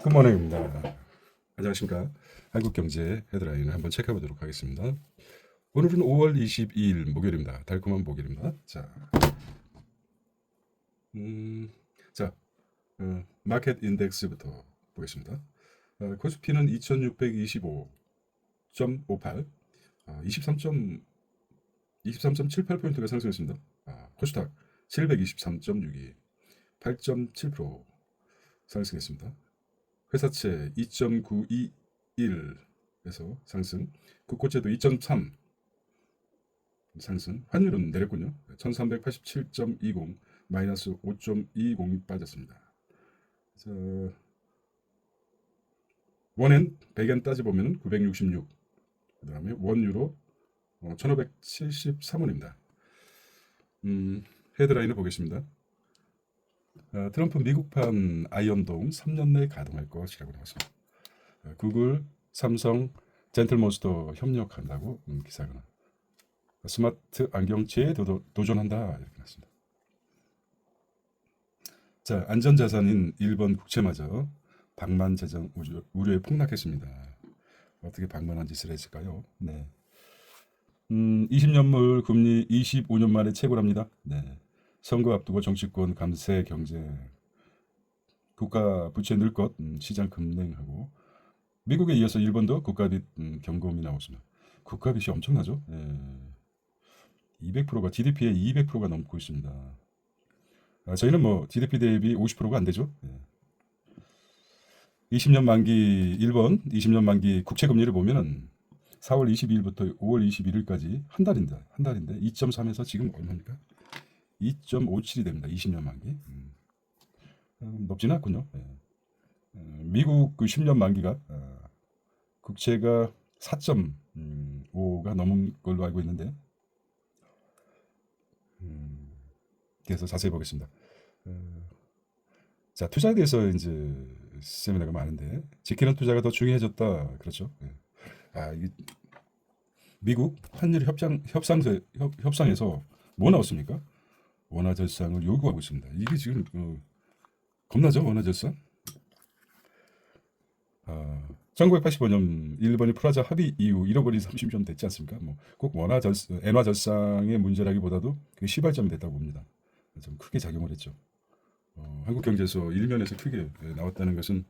굿모닝입니다. 안녕하십니까. 한국경제 헤드라인을 한번 체크해 보도록 하겠습니다. 오늘은 5월 22일 목요일입니다. 달콤한 목요일입니다. 자, 음, 자, 마켓 인덱스부터 보겠습니다. 코스피는 2625.58, 23.78포인트가 상승했습니다. 코스닥 723.62, 8.7% 상승했습니다. 회사채 2.921에서 상승, 국고채도 2.3 상승, 환율은 내렸군요. 1387.20 마이너스 5.20이 빠졌습니다. 원엔 100엔 따져보면 966, 그 다음에 원유로 1573원입니다. 헤드라인을 보겠습니다. 트럼프 미국판 아이언돔 3년 내에 가동할 것이라고 나왔습니다. 구글, 삼성, 젠틀몬스터 협력한다고 기사가 나. 스마트 안경제에 도전한다 이렇게 나왔습니다. 자, 안전자산인 일본 국채마저 방만 재정 우려에 폭락했습니다. 어떻게 방만한 짓을 했을까요? 네. 20년물 금리 25년 만에 최고랍니다. 네. 선거 앞두고 정치권 감세 경제 국가 부채 늘 것 시장 급냉하고 미국에 이어서 일본도 국가빚 경고음이 나왔습니다. 국가빚이 엄청나죠. 200%가 GDP의 200%가 넘고 있습니다. 저희는 뭐 GDP 대비 50%가 안 되죠. 20년 만기 일본 20년 만기 국채 금리를 보면은 4월 22일부터 5월 21일까지 한 달인데 2.3에서 지금 얼마입니까? 2.57이 됩니다. 20년 만기. 높지는 않군요. 미국 그 10년 만기가 국채가 4.5가 넘은 걸로 알고 있는데 그래서 자세히 보겠습니다. 자, 투자에 대해서 이제 세미나가 많은데 지키는 투자가 더 중요해졌다. 그렇죠. 이 미국 환율 협상에서 뭐 나왔습니까? 원화 절상을 요구하고 있습니다. 이게 지금 겁나죠? 원화 절상? 1985년 일본이 프라자 합의 이후 잃어버린 30년 됐지 않습니까? 꼭 엔화 절상의 문제라기보다도 그 시발점이 됐다고 봅니다. 좀 크게 작용을 했죠. 한국 경제에서 일면에서 크게 나왔다는 것은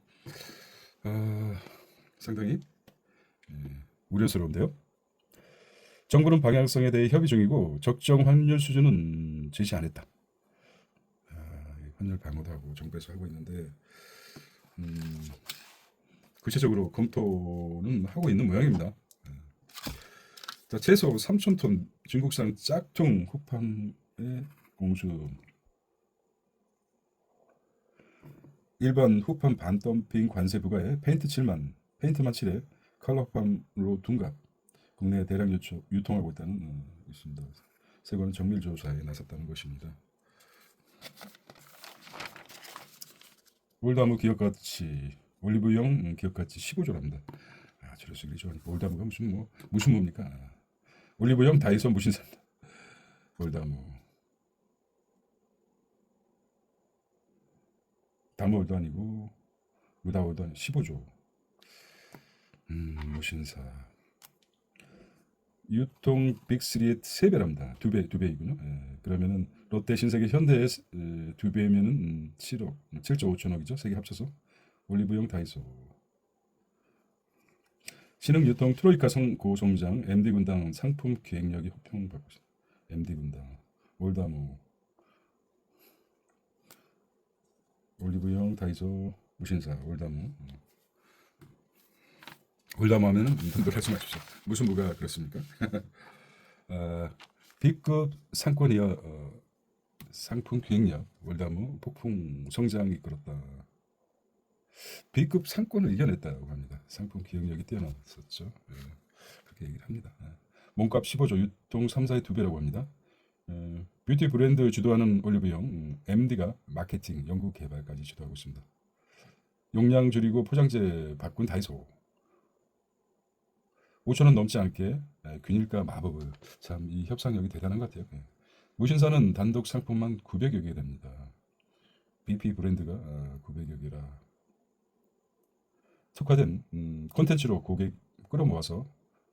상당히 우려스러운데요. 정부는 방향성에 대해 협의 중이고 적정 환율 수준은 제시 안 했다. 환율 방어도 하고 정부에서 하고 있는데 구체적으로 검토는 하고 있는 모양입니다. 자, 최소 3,000톤 중국산 짝퉁 후판의 공수. 일반 후판 반덤핑 관세 부과에 페인트만 칠해 컬러 후판으로 둔갑. 국내에 대량 유통하고 있다는 있습니다. 세관은 정밀 조사에 나섰다는 것입니다. 올다무 기업가치 올리브영 기업가치 15조랍니다. 저럴 수 있죠. 올다무가 무슨 뭡니까? 올리브영 다이소 무신사입니다. 올다무 다무올도 아니고 무다올도 아니고 15조. 무신사 유통 빅3의 3배랍니다. 2배이군요. 그러면은 롯데, 신세계, 현대의 2배면은 7억, 7조 5천억이죠. 세 개 합쳐서. 올리브영, 다이소. 신흥유통 트로이카 고성장 MD군당 상품 기획력이 호평받고 있습니다. MD군당, 올다무, 올리브영, 다이소, 무신사, 올다무. 올다무 하면은 놀라지 마십시오. 무슨 부가 그렇습니까? B급 상권이여 상품 기획력 올다무 폭풍 성장이 이끌었다. B급 상권을 이겨냈다고 합니다. 상품 기획력이 뛰어났었죠. 그렇게 얘기를 합니다. 몸값 15조 유통 3사의 2배라고 합니다. 뷰티 브랜드 주도하는 올리브영 MD가 마케팅, 연구 개발까지 주도하고 있습니다. 용량 줄이고 포장재 바꾼 다이소 5천원 넘지 않게 균일가 마법을 참 이 협상력이 대단한 것 같아요. 무신사는 단독 상품만 900여 개 됩니다. BP 브랜드가 900여 개라 특화된 콘텐츠로 고객 끌어모아서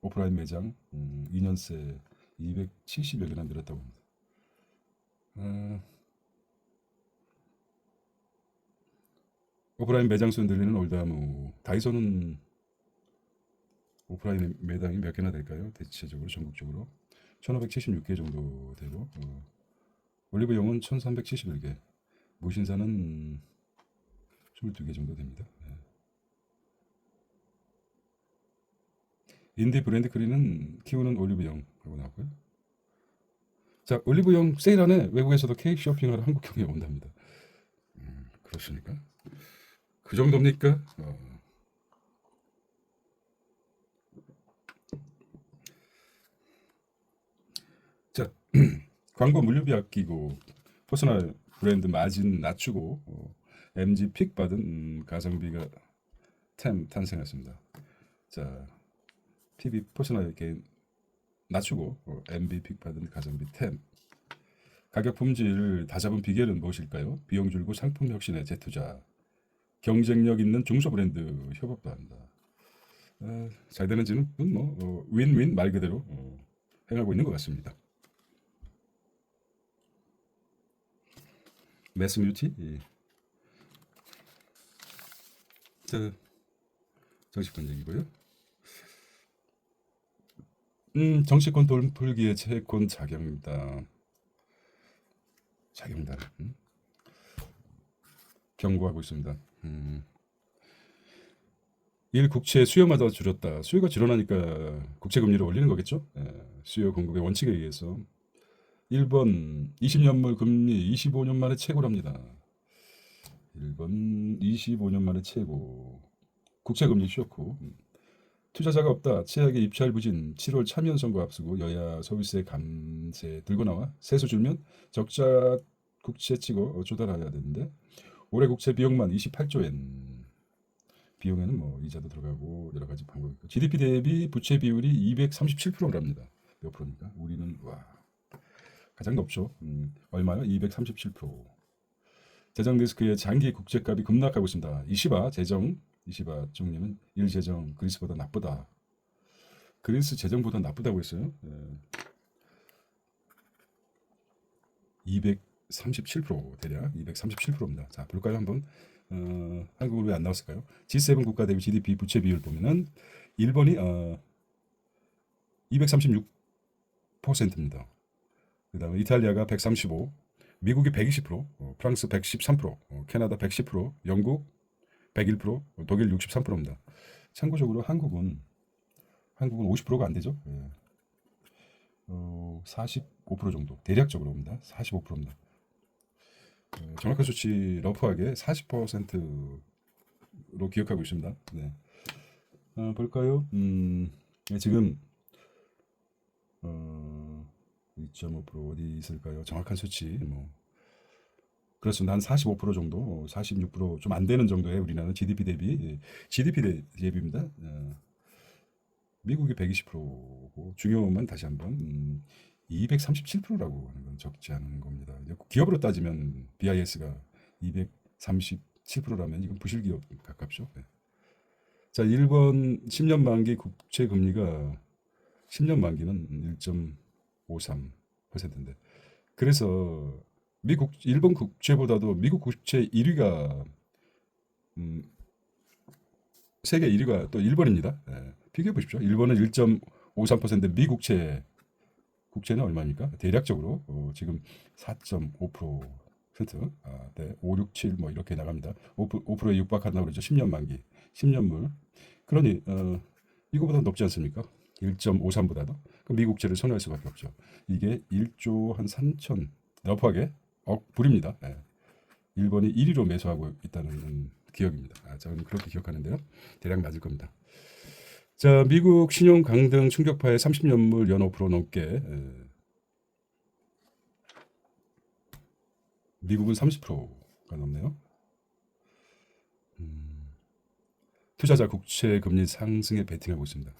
오프라인 매장 2년새 270여 개나 늘었다고 합니다. 어, 오프라인 매장 수 늘리는 올다무. 다이소는 오프라인 매장이 몇 개나 될까요? 대체적으로 전국적으로 1576개 정도 되고 올리브영은 1371개, 무신사는 22개 정도 됩니다. 인디 브랜드 크리는 키우는 올리브영하고 나왔고요. 자, 올리브영 세일 안에 외국에서도 케이크 쇼핑하러 한국경에 온답니다. 그렇습니까? 그 정도입니까? 자, 광고 물류비 아끼고 퍼스널 브랜드 마진 낮추고 MG 픽 받은 가성비가 템 탄생했습니다. 자, PB 퍼스널 개인 낮추고 MB 픽 받은 가성비 템. 가격 품질 다 잡은 비결은 무엇일까요? 비용 줄고 상품 혁신에 재투자. 경쟁력 있는 중소 브랜드 협업도 한다. 잘 되는지는 뭐 윈윈 말 그대로 행하고 있는 것 같습니다. 매스뮤티. 예. 자, 정치권 얘기고요. 정치권 돌풀기의 채권 자경다. 자경단. 경고하고 있습니다. 일 국채 수요마다 줄었다. 수요가 줄어나니까 국채 금리를 올리는 거겠죠? 수요 공급의 원칙에 의해서 1번 20년물 금리 25년 만에 최고랍니다. 1번 25년 만에 최고. 국채 금리 쇼크. 투자자가 없다. 최악의 입찰 부진. 7월 참여연 선거 앞두고 여야 소비세 감세 들고 나와 세수 줄면 적자 국채 치고 조달해야 되는데 올해 국채 비용만 28조 엔. 비용에는 뭐 이자도 들어가고 여러 가지 방법이 있고 GDP 대비 부채 비율이 237%랍니다. 몇 프로입니까? 우리는 가장 높죠. 얼마요? 237%. 재정 리스크의 장기 국제값이 급락하고 있습니다. 이시바 총리는 일 재정 그리스보다 나쁘다. 그리스 재정보다 나쁘다고 했어요. 237% 대략 237%입니다. 자, 볼까요 한번? 한국은 왜 안 나왔을까요? G7 국가 대비 GDP 부채 비율 보면은 일본이 236%입니다. 그다음에 이탈리아가 135, 미국이 120%, 프랑스 113%, 캐나다 110%, 영국 101%, 독일 63%입니다. 참고적으로 한국은 50%가 안 되죠. 45% 정도 대략적으로입니다. 45%입니다. 정확한 수치 러프하게 40%로 기억하고 있습니다. 네. 볼까요? 지금 2.5% 어디 있을까요? 정확한 수치 뭐 그렇습니다. 한 45% 정도, 46% 좀 안 되는 정도의 우리나라는 GDP 대비입니다. 미국이 120%고 중요한 다시 한번 237%라고 하는 건 적지 않은 겁니다. 기업으로 따지면 BIS가 237%라면 이건 부실기업 가깝죠. 네. 자, 일본 10년 만기 국채 금리가 10년 만기는 1.53%인데 그래서 일본 국채보다도 미국 국채 1위가 세계 1위가 또 일본입니다. 비교해 보십시오. 일본은 1.53%인데 미 국채는 얼마입니까? 대략적으로 지금 4.5%, 네, 5, 6, 7 뭐 이렇게 나갑니다. 5%에 육박한다고 그러죠. 10년 만기, 10년물. 그러니 이거보다 높지 않습니까? 1.53보다도. 그럼 미 국채를 선호할 수밖에 없죠. 이게 1조 한 3천 러프하게 불입니다. 일본이 1위로 매수하고 있다는 기억입니다. 저는 그렇게 기억하는데요. 대략 맞을 겁니다. 자, 미국 신용 강등 충격파에 30년물 연 5% 넘게 미국은 30%가 넘네요. 투자자 국채 금리 상승에 베팅하고 있습니다.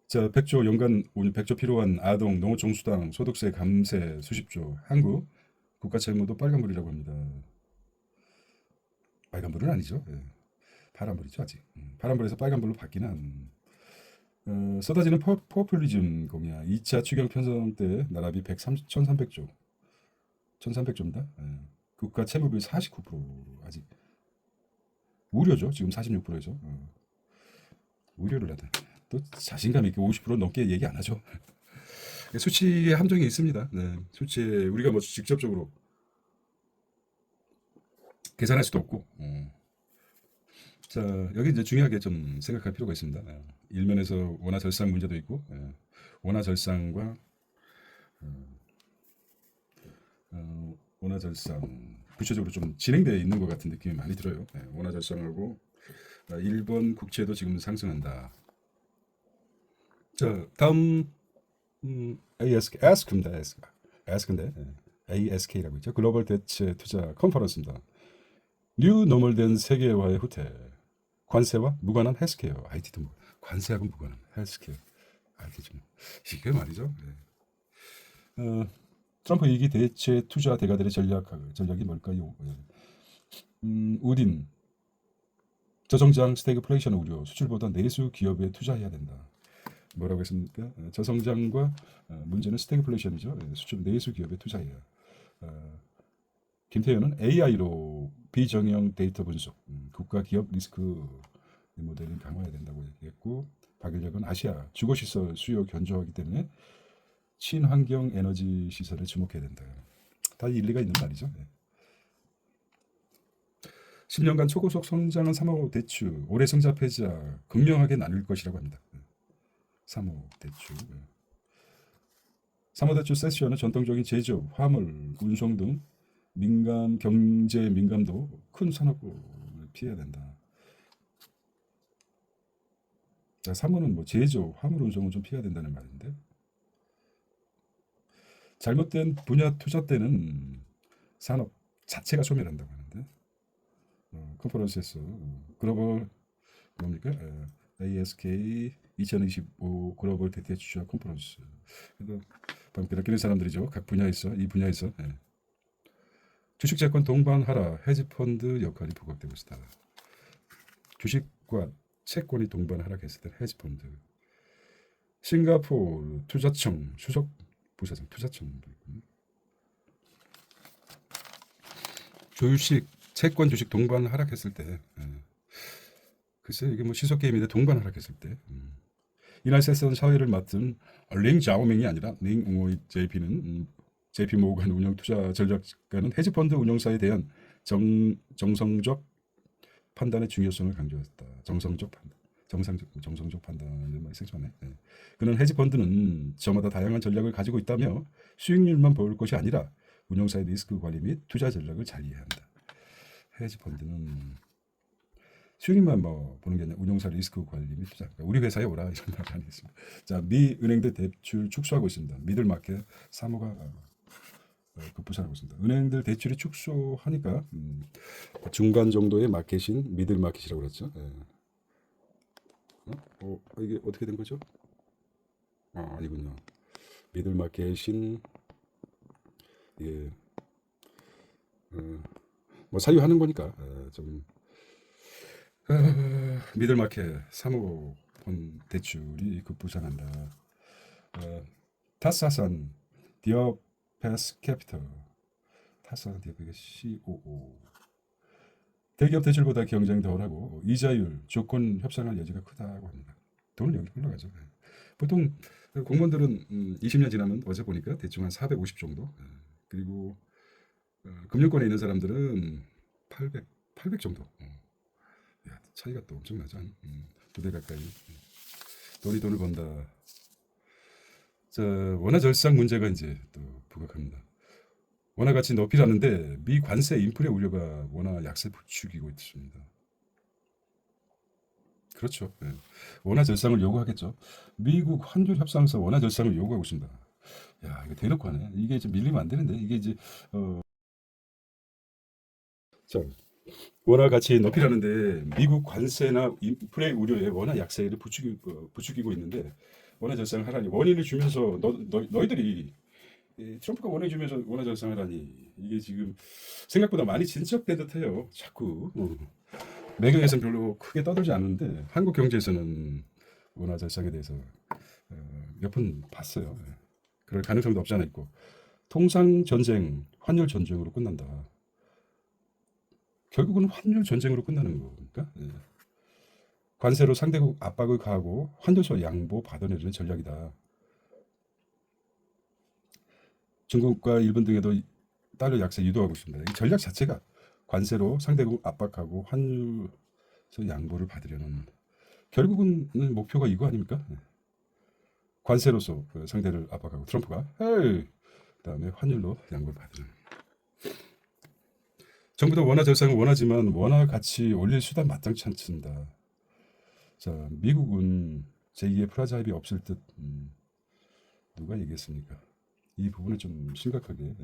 자, 100조 필요한 아동 농어촌 수당 소득세 감세 수십조 한국 국가 채무도 빨간불이라고 합니다. 빨간불은 아니죠. 예. 파란불이죠 아직. 파란불에서 빨간불로 바뀌는 쏟아지는 포퓰리즘 공약 2차 추경 편성 때 나라비 1300조 1300조입니다. 예. 국가 채무비 49% 아직 우려죠. 지금 46%에서 우려를 하다. 또 자신감 있게 50% 넘게 얘기 안 하죠. 수치의 함정이 있습니다. 네. 수치에 우리가 뭐 직접적으로 계산할 수도 없고. 자, 여기 이제 중요하게 좀 생각할 필요가 있습니다. 일면에서 원화절상 문제도 있고, 원화절상과 원화절상 구체적으로 좀 진행되어 있는 것 같은 느낌이 많이 들어요. 원화절상하고 일본 국채도 지금 상승한다. 자, 다음 ASK입니다. ASK인데 ASK라고 있죠. 글로벌 대체 투자 컨퍼런스입니다. 뉴 노멀된 세계화의 후퇴. 관세와 무관한 헬스케어. IT도 뭐 관세하고 무관한 헬스케어. IT죠. 이게 말이죠. 트럼프 2기 대체 투자 대가들의 전략이 뭘까요? 우딘 저성장 스태그플레이션 우려. 수출보다 내수 기업에 투자해야 된다. 뭐라고 했습니까? 저성장과 문제는 스태그플레이션이죠. 수출 내수 기업에 투자해야. 김태현은 AI로 비정형 데이터 분석, 국가 기업 리스크 모델링 강화해야 된다고 얘기했고, 박일력은 아시아 주거시설 수요 견조하기 때문에 친환경 에너지 시설에 주목해야 된다. 다 일리가 있는 말이죠. 10년간 초고속 성장한 3호 대출, 올해 성장 패자 극명하게 나뉠 것이라고 합니다. 3호 대출. 3호 대출 세션은 전통적인 제조업, 화물, 운송 등 경제 민감도 큰 산업을 피해야 된다. 자, 3호는 뭐 제조, 화물 운송을 좀 피해야 된다는 말인데, 잘못된 분야 투자 때는 산업 자체가 소멸한다고 하는데, 컨퍼런스에서 글로벌 뭡니까? ASK 2025 글로벌 대체 투자 컨퍼런스. 그래서 밤 끼는 사람들이죠. 각 분야에서 이 분야에서 주식채권 동반하라. 헤지펀드 역할이 부각되고 있다. 주식과 채권이 동반 하락했을 때 헤지펀드. 싱가포르 투자청 수석 부사장 투자청도 있고. 채권 주식 동반 하락했을 때 글쎄 이게 뭐 시속 게임인데 동반 하락했을 때 이날 세션 사회를 맡은 링 자오밍이 아니라 링 웅오이 JP 모건 운영 투자 전략가는 헤지펀드 운용사에 대한 정성적 판단의 중요성을 강조했다. 정성적 판단을 생소하네. 그는 헤지펀드는 저마다 다양한 전략을 가지고 있다며 수익률만 볼 것이 아니라 운용사의 리스크 관리 및 투자 전략을 잘 이해해야 한다. 헤지펀드는 수익률만 뭐 보는 게 아니라 운용사 리스크 관리 및 투자. 그러니까 우리 회사에 오라 이런 말 많이 했습니다. 자, 미 은행들 대출 축소하고 있습니다. 미들마켓 3호가 급부상하고 있습니다. 은행들 대출이 축소하니까 중간 정도의 마켓인 미들마켓이라고 그랬죠. 이게 어떻게 된 거죠? 아니군요. 미들마켓인 예, 뭐 사유하는 거니까 좀 미들마켓 3호 본 대출이 급부상한다. 타사산 디어패스 캐피털 타사산 디어패스 COO 대기업 대출보다 경쟁이 덜하고 이자율 조건 협상할 여지가 크다고 합니다. 돈은 여기 흘러가죠. 보통 공무원들은 20년 지나면 어제 보니까 대충 한 450 정도. 그리고 금융권에 있는 사람들은 800 정도. 야, 차이가 또 엄청나죠. 2배 가까이. 돈을 번다. 자, 원화 절상 문제가 이제 또 부각합니다. 원화 가치 높이라는데 미 관세 인플레 우려가 원화 약세 부추기고 있습니다. 그렇죠. 원화 절상을 요구하겠죠. 미국 환율 협상에서 원화 절상을 요구하고 있습니다. 야, 이거 대놓고 하네. 이게 좀 밀리면 안 되는데 이게 이제 자, 원화 가치 높이라는데 미국 관세나 인플레 우려에 원화 약세를 부추기고 있는데 원화 절상을 하라니 원인을 주면서 너희들이 트럼프가 원해주면서 원화절상을 하니 이게 지금 생각보다 많이 진척된 듯해요. 자꾸 매경에서는 별로 크게 떠들지 않는데 한국 경제에서는 원화절상에 대해서 몇 번 봤어요. 그럴 가능성도 없지 않아 있고 통상 전쟁, 환율 전쟁으로 끝난다. 결국은 환율 전쟁으로 끝나는 거니까 관세로 상대국 압박을 가하고 환율소 양보 받아내려는 전략이다. 중국과 일본 등에도 달러 약세 유도하고 있습니다. 이 전략 자체가 관세로 상대국 압박하고 환율소 양보를 받으려는 결국은 목표가 이거 아닙니까? 관세로서 상대를 압박하고 트럼프가 그다음에 환율로 양보를 받으려는. 정부도 원화 절상을 원하지만 원화 가치 올릴 수단 마땅치 않습니다. 자, 미국은 제2의 프라자 합의 없을 듯 누가 얘기했습니까? 이 부분은 좀 심각하게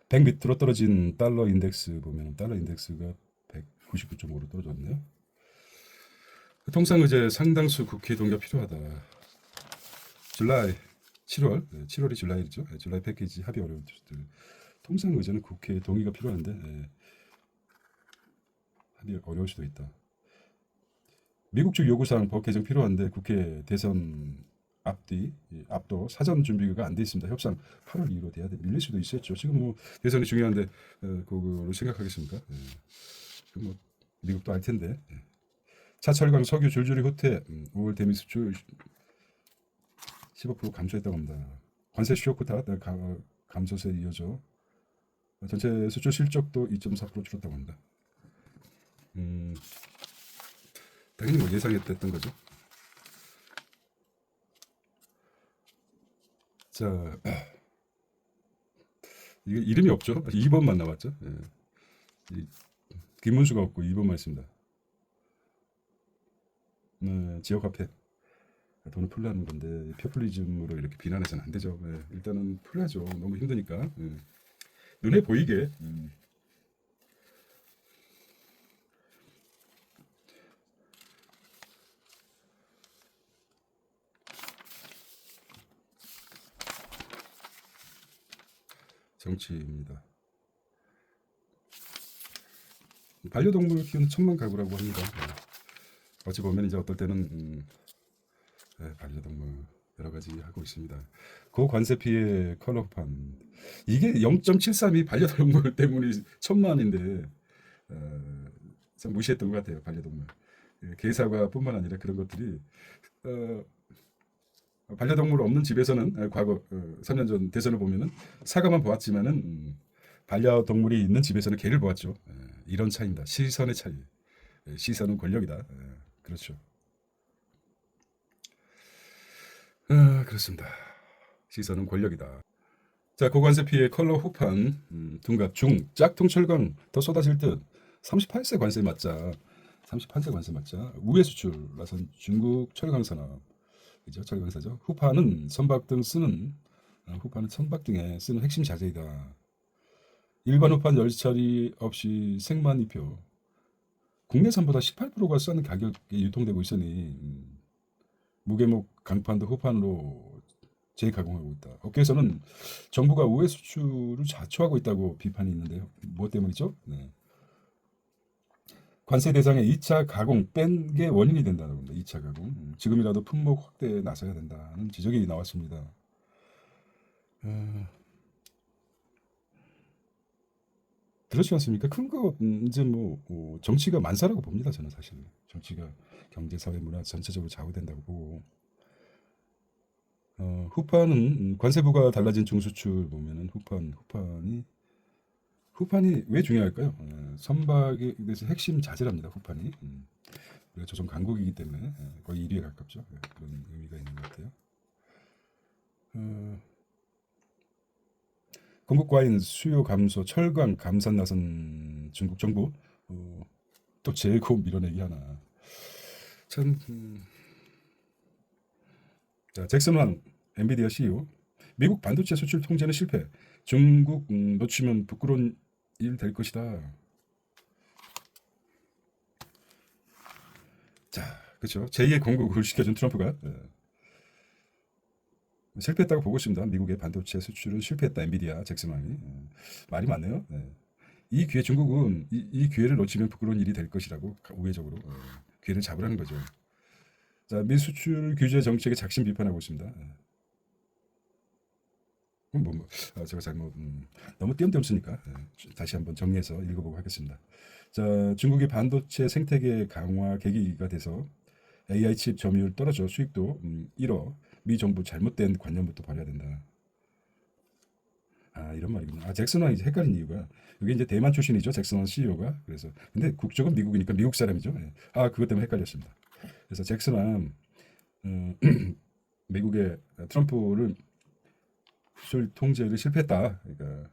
100 밑으로 떨어진 달러 인덱스 보면 달러 인덱스가 199.5로 떨어졌네요. 통상의제 상당수 국회 동의가 필요하다. 줄라이 7월이 줄라이죠. 줄라이 패키지 합의 어려운 주들. 통상의제는 국회 동의가 필요한데 합의 어려울 수도 있다. 미국 측 요구사항 법 개정 필요한데 국회 대선 앞도 사전 준비가 안 돼 있습니다. 협상 8월 이후로 돼야 돼. 밀릴 수도 있었죠. 지금 뭐 대선이 중요한데 그거를 생각하겠습니까? 뭐 미국도 알 텐데. 차철강 석유 줄줄이 후퇴. 5월 대미 수출 15% 감소했다고 합니다. 관세 쇼크 탓 감소세 이어져 전체 수출 실적도 2.4% 줄었다고 합니다. 당연히 뭐 예상했던 거죠. 자, 이게 이름이 없죠. 2번만 나왔죠. 김문수가 없고 2번만 있습니다. 지역화폐 돈을 풀라는 건데 포퓰리즘으로 이렇게 비난해서는 안 되죠. 일단은 풀야죠. 너무 힘드니까 눈에 보이게. 정치입니다. 반려동물 키우는 천만 가구라고 합니다. 어찌 보면 이제 어떨 때는 반려동물 여러 가지 하고 있습니다. 고관세 피해 컬러판 이게 0.73이 반려동물 때문에 천만인데 참 무시했던 것 같아요. 반려동물 개사과뿐만 아니라 그런 것들이 반려동물 없는 집에서는 과거 3년 전 대선을 보면은 사과만 보았지만은 반려동물이 있는 집에서는 개를 보았죠. 이런 차이입니다. 시선의 차이. 시선은 권력이다. 그렇죠. 그렇습니다. 시선은 권력이다. 자, 고관세 피해 컬러 후판 둔갑 중 짝퉁 철강 더 쏟아질 듯 38세 관세 맞자 38세 관세 맞자 우회 수출 나선 중국 철강 산업 그죠? 철강사죠. 후파는 선박 등에 쓰는 핵심 자재이다. 일반 후판 열처리 없이 생만 입혀 국내산보다 18%가 싼 가격에 유통되고 있으니 무게목 강판도 후판으로 재가공하고 있다. 업계에서는 정부가 우회 수출을 자초하고 있다고 비판이 있는데요. 뭐 때문이죠? 관세 대상에 2차 가공 뺀 게 원인이 된다는 겁니다. 2차 가공. 지금이라도 품목 확대에 나서야 된다는 지적이 나왔습니다. 그렇지 않습니까? 큰 거 이제 뭐 정치가 만사라고 봅니다. 저는 사실 정치가 경제, 사회, 문화 전체적으로 좌우된다고 보고 후판은 관세부가 달라진 중수출 보면은 후판이 왜 중요할까요? 선박에 대해서 핵심 자재랍니다. 후판이 우리가 조선 강국이기 때문에 거의 1위에 가깝죠. 그런 의미가 있는 것 같아요. 공급 과인 수요 감소, 철강 감산 나선 중국 정부 또 재고 밀어내기 하나. 참. 자, 잭슨 왕 엔비디아 CEO 미국 반도체 수출 통제는 실패. 중국 놓치면 부끄러운 일 될 것이다. 자, 그렇죠. 제2의 공국을 시켜준 트럼프가 실패했다고 보고 있습니다. 미국의 반도체 수출은 실패했다. 엔비디아 잭슨왕이 말이 많네요. 네. 이 기회 중국은 이 기회를 놓치면 부끄러운 일이 될 것이라고 우회적으로 기회를 잡으라는 거죠. 자, 미수출 규제 정책에 작심 비판하고 있습니다. 제가 잘못 너무 띄엄띄엄 쓰니까 다시 한번 정리해서 읽어보고 하겠습니다. 자, 중국이 반도체 생태계 강화 계기가 돼서 AI 칩 점유율 떨어져 수익도 1억 미 정부 잘못된 관념부터 버려야 된다. 아, 이런 말이구나. 아, 잭슨왕 이제 헷갈린 이유가 이게 이제 대만 출신이죠. 잭슨왕 CEO가. 그래서 근데 국적은 미국이니까 미국 사람이죠. 예. 아, 그것 때문에 헷갈렸습니다. 그래서 잭슨왕 미국의 트럼프를 수출 통제를 실패했다. 그러니까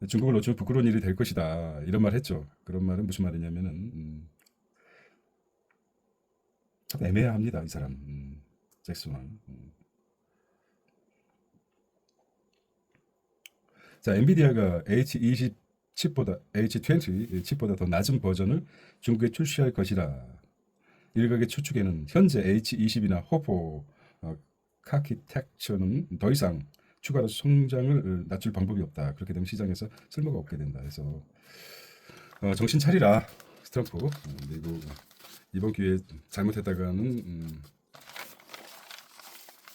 중국을 놓치면 부끄러운 일이 될 것이다. 이런 말 했죠. 그런 말은 무슨 말이냐면은 참 애매합니다. 이 사람 잭슨왕. 자, 엔비디아가 H20 칩보다 H20 칩보다 더 낮은 버전을 중국에 출시할 것이라 일각의 추측에는 현재 H20이나 호포 카키텍처는 더 이상 추가로 성장을 낮출 방법이 없다. 그렇게 되면 시장에서 쓸모가 없게 된다. 그래서 정신 차리라 트럼프. 미국 이번 기회에 잘못했다가는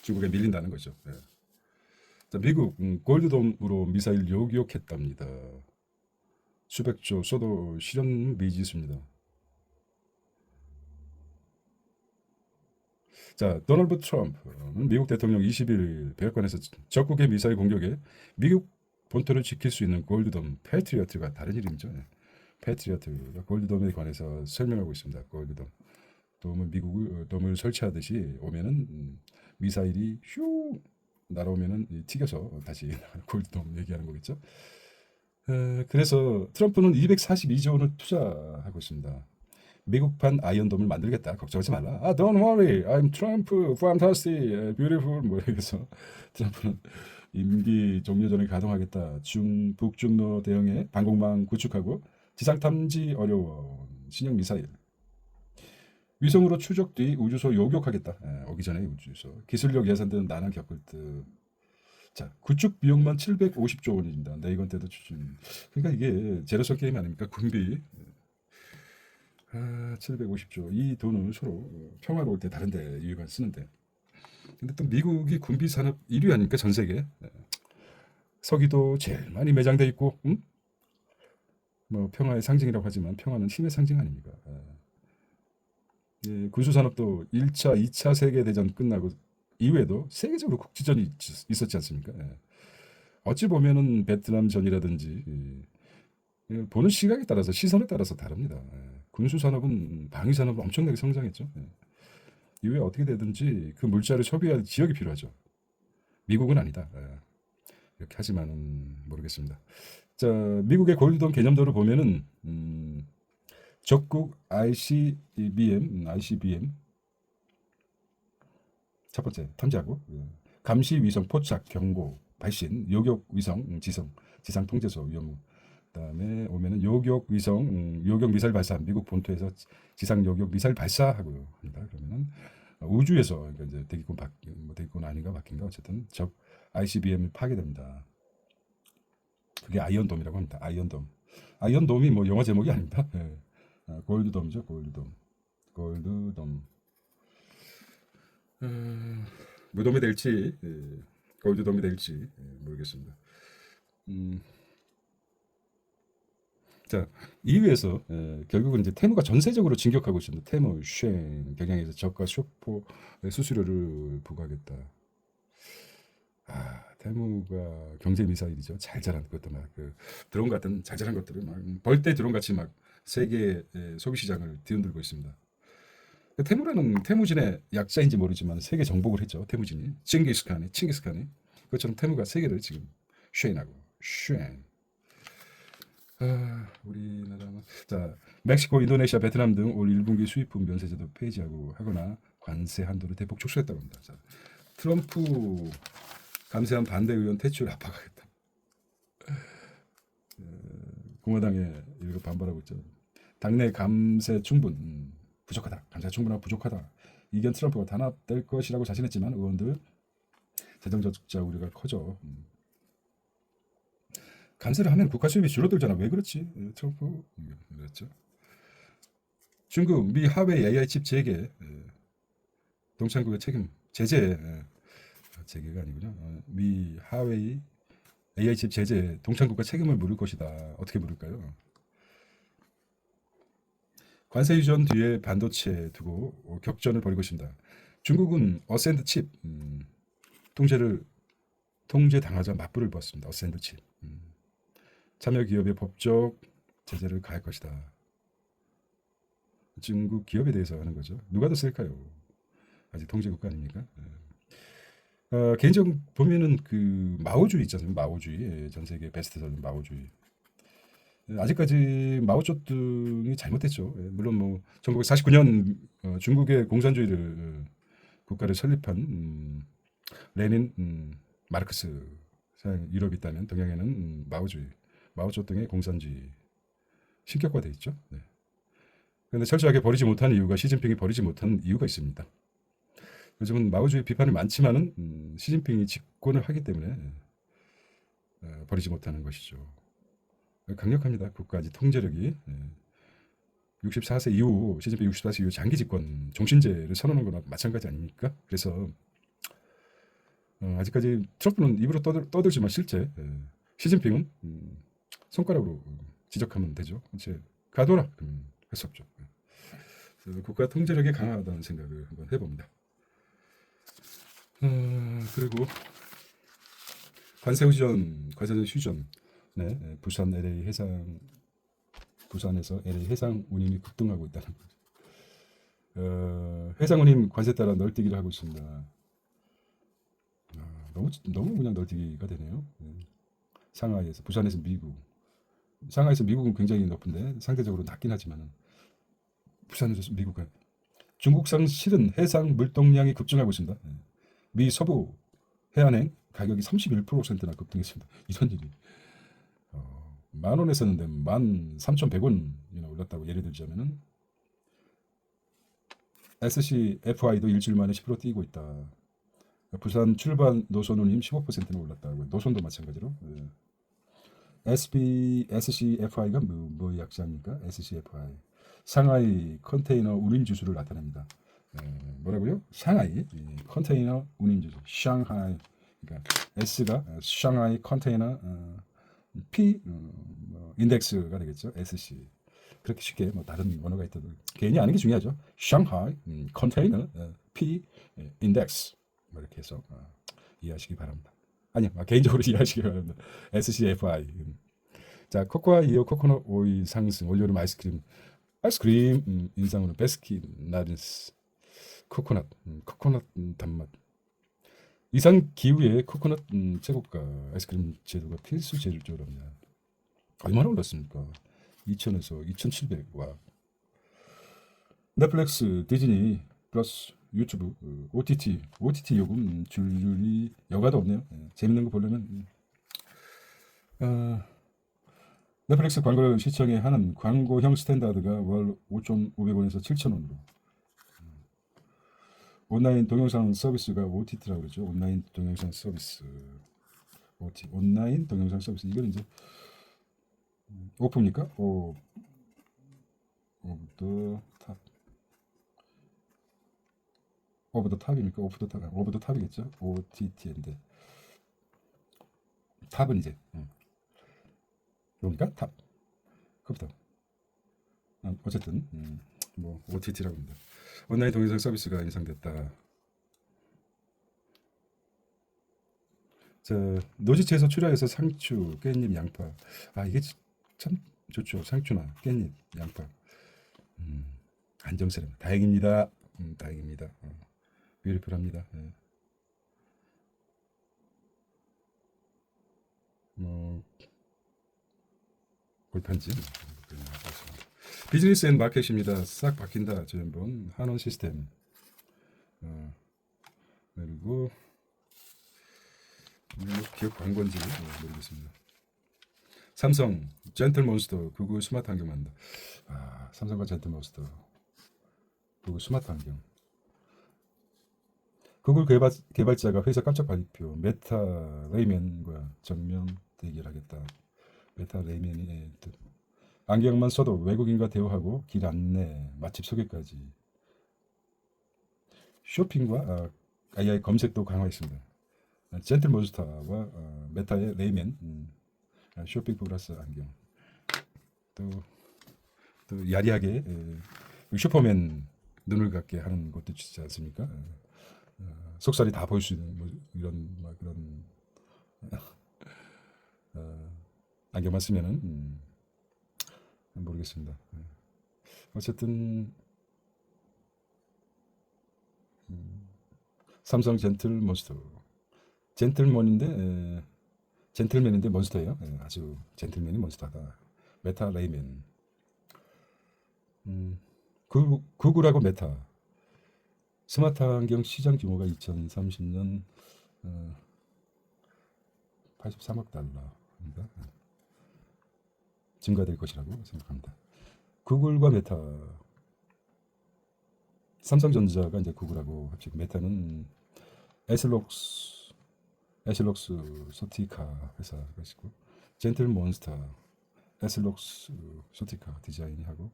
중국에 밀린다는 거죠. 네. 자, 미국 골드돔으로 미사일 요격했답니다. 수백조 쏘도 실현 미지수입니다. 자, 도널드 트럼프는 미국 대통령 20일 백악관에서 적국의 미사일 공격에 미국 본토를 지킬 수 있는 골드돔 패트리어트가 다른 이름이죠. 패트리어트가 골드돔에 관해서 설명하고 있습니다. 골드돔. 돔을 설치하듯이 오면은 미사일이 휴 날아오면은 튀겨서 다시 골드돔 얘기하는 거겠죠. 그래서 트럼프는 242조 원을 투자하고 있습니다. 미국판 아이언돔을 만들겠다. 걱정하지 말라. 아, don't worry. I'm Trump. Fantastic. Beautiful. 뭐 이래서 트럼프는 임기 종료 전에 가동하겠다. 북중로 대응에 방공망 구축하고 지상 탐지 어려운 신형 미사일. 위성으로 추적 뒤 우주소 요격하겠다. 오기 전에 우주소. 기술력 예산들은 난항 겪을 듯. 자, 구축 비용만 750조 원입니다. 네이건 때도 추진. 그러니까 이게 제로섬 게임 아닙니까? 군비. 750조. 이 돈을 서로 평화로울 때 다른데 유익한 쓰는데. 근데 또 미국이 군비 산업 1위 아닙니까? 전 세계. 서기도 제일 많이 매장돼 있고, 뭐 평화의 상징이라고 하지만 평화는 힘의 상징 아닙니까? 군수 산업도 1차, 2차 세계 대전 끝나고 이후에도 세계적으로 국지전이 있었지 않습니까? 어찌 보면은 베트남 전이라든지 보는 시각에 따라서 시선에 따라서 다릅니다. 군수 산업은 방위 산업은 엄청나게 성장했죠. 이후에 어떻게 되든지 그 물자를 소비할 지역이 필요하죠. 미국은 아니다. 이렇게 하지만은 모르겠습니다. 자, 미국의 골드돔 개념도를 보면은 적국 ICBM 첫 번째 탐지하고 감시 위성 포착 경고 발신 요격 위성 지상 통제소 위험. 그다음에 오면은 요격 위성 요격 미사일 발사 미국 본토에서 지상 요격 미사일 발사하고 합니다. 그러면은 우주에서 그러니까 이제 대기권 아닌가 바뀐가 어쨌든 적 ICBM이 파괴됩니다. 그게 아이언돔이라고 합니다. 아이언돔이 뭐 영화 제목이 아닙니다. 골드돔이죠. 골드돔. 무덤이 될지 골드돔이 될지 모르겠습니다. 자, 이후에서 결국은 이제 테무가 전세적으로 진격하고 있습니다. 테무, 쉔 경향에서 적과 쇼포 수수료를 부과하겠다. 테무가 경제 미사일이죠. 잘 자란 것도 막 드론 같은 잘 자란 것들을 막 벌떼 드론 같이 막 세계 소비 시장을 뒤흔들고 있습니다. 테무진의 약자인지 모르지만 세계 정복을 했죠. 테무진이 칭기스칸이 그것처럼 테무가 세계를 지금 쉔하고 쉔. 우리나라는 자 멕시코, 인도네시아, 베트남 등 올 1분기 수입품 면세제도 폐지하고 하거나 관세 한도를 대폭 축소했다고 합니다. 자, 트럼프 감세한 반대 의원 퇴출 압박하겠다. 공화당에 이거 반발하고 있죠. 당내 감세 충분 부족하다. 감세 충분하고 부족하다. 이견 트럼프가 단합될 것이라고 자신했지만 의원들 재정적자 우려가 커져. 감세를 하면 국가 수입이 줄어들잖아. 왜 그렇지? 트럼프 그랬죠. 중국 미 하웨이 AI 칩 재개 동창국의 책임 제재 재개가 아니군요. 미 하웨이 AI 칩 제재 동창국가 책임을 물을 것이다. 어떻게 물을까요? 관세 유전 뒤에 반도체 두고 격전을 벌이고 있습니다. 중국은 어센드 칩 통제 당하자 맞불을 봤습니다. 어센드 칩 참여 기업의 법적 제재를 가할 것이다. 중국 기업에 대해서 하는 거죠. 누가 더 셀까요? 아직 통제 국가 아닙니까? 개인적으로 보면은 그 마오주의 있잖아요. 마오주의 전 세계 베스트셀러 마오주의. 아직까지 마오쩌둥이 잘못됐죠. 물론 뭐 1949년 중국의 공산주의를 국가를 설립한 레닌, 마르크스 유럽이 있다면 동양에는 마오주의, 마오쩌둥의 공산주의 신격화돼 있죠. 네. 그런데 철저하게 버리지 못한 이유가 시진핑이 버리지 못한 이유가 있습니다. 요즘은 마오주의 비판이 많지만은 시진핑이 집권을 하기 때문에 버리지 못하는 것이죠. 강력합니다. 국가지 통제력이 64세 이후 시진핑 64세 이후 장기 집권 종신제를 선언한 거나 마찬가지 아닙니까? 그래서 아직까지 트럼프는 입으로 떠들지만 실제 시진핑은 손가락으로 지적하면 되죠. 이제 가둬라 할 수 없죠. 그래서 국가 통제력이 강하다는 생각을 한번 해봅니다. 그리고 관세 휴전 네, 부산 LA 해상 부산에서 LA 해상 운임이 급등하고 있다는 거죠. 해상 운임 관세 따라 널뛰기를 하고 있습니다. 너무 그냥 널뛰기가 되네요. 상하이에서 부산에서 미국, 상하이에서 미국은 굉장히 높은데 상대적으로 낮긴 하지만 부산에서 미국은 중국산 실은 해상 물동량이 급증하고 있습니다. 미 서부 해안행 가격이 31%나 급등했습니다. 이런 일이 10,000원에 샀는데 13,100원이나 올랐다고 예를 들자면은 SCFI도 일주일 만에 10% 뛰고 있다. 부산 출발 노선 운임 15%나 올랐다고요. 노선도 마찬가지로. SCFI가 뭐 약자입니까? SCFI 상하이 컨테이너 운임 지수를 나타냅니다. 뭐라고요? 상하이 컨테이너 운임 지수. 샹하이 그러니까 S가 샹하이 컨테이너 P 인덱스가 되겠죠. SC 그렇게 쉽게 뭐 다른 언어가 있더라도 괜히 아는 게 중요하죠. 샹하이 컨테이너 P 인덱스 이렇게 해서 이해하시기 바랍니다. 아니요 개인적으로 이해하시기 바랍니다. SCFI 자 코코아 이어 코코넛 오일 상승 올여름 아이스크림 인상으로 베스킨 라빈스 코코넛 단맛 이상 기후에 코코넛 제국가 아이스크림 제도가 필수 제조랍니다. 얼마나 올랐습니까? 2,000에서 2,700. 와. 넷플릭스, 디즈니 플러스 유튜브, OTT 요금 줄줄이 여가도 없네요. 재밌는 거 보려면 넷플릭스 광고를 시청해 하는 광고형 스탠다드가 월 5,500원에서 7,000원으로 온라인 동영상 서비스가 OTT라고 그러죠. 온라인 동영상 서비스 온라인 동영상 서비스 이건 이제 오프입니까? 오브 더 탑. 오브 더 탑입니까? 오브 더 탑이겠죠? OTT인데 탑은 이제 뭡니까? 탑. 컴퓨터. 어쨌든 뭐 OTT라고 합니다. 온라인 동영상 서비스가 인상됐다. 자, 노지채에서 출하해서 상추, 깻잎, 양파. 이게 참 좋죠. 상추나 깻잎, 양파. 안정스럽니다. 다행입니다. 다행입니다. 뷰티풀합니다. 골판지. 비즈니스 앤 마켓입니다. 싹 바뀐다. 전번 한원 시스템. 그리고 기업 광고인지 모르겠습니다. 삼성 젠틀몬스터 구글 스마트 환경 만든다. 삼성과 젠틀몬스터 구글 스마트 환경. 구글 개발자가 회사 깜짝 발표. 메타 레이맨과 정면 대결하겠다. 메타 레이맨이 안경만 써도 외국인과 대화하고 길 안내, 맛집 소개까지. 쇼핑과 AI 검색도 강화했습니다. 젠틀몬스터와 메타의 레이맨, 쇼핑 플러스 안경. 또, 또 야리하게 슈퍼맨 눈을 갖게 하는 것도 있지 않습니까? 속살이 다 보일 수 있는 뭐 이런 그런 안경만 쓰면은 모르겠습니다. 어쨌든 삼성 젠틀몬스터 젠틀맨인데 몬스터예요. 아주 젠틀맨이 몬스터다. 메타 레이맨. 구글하고 메타. 스마트 안경 시장 규모가 2030년 83억 달러입니다. 증가될 것이라고 생각합니다. 구글과 메타. 삼성전자가 이제 구글하고 합치고 메타는 에슬록스 소티카 회사가 있고 젠틀몬스터 에슬록스 소티카 디자인이 하고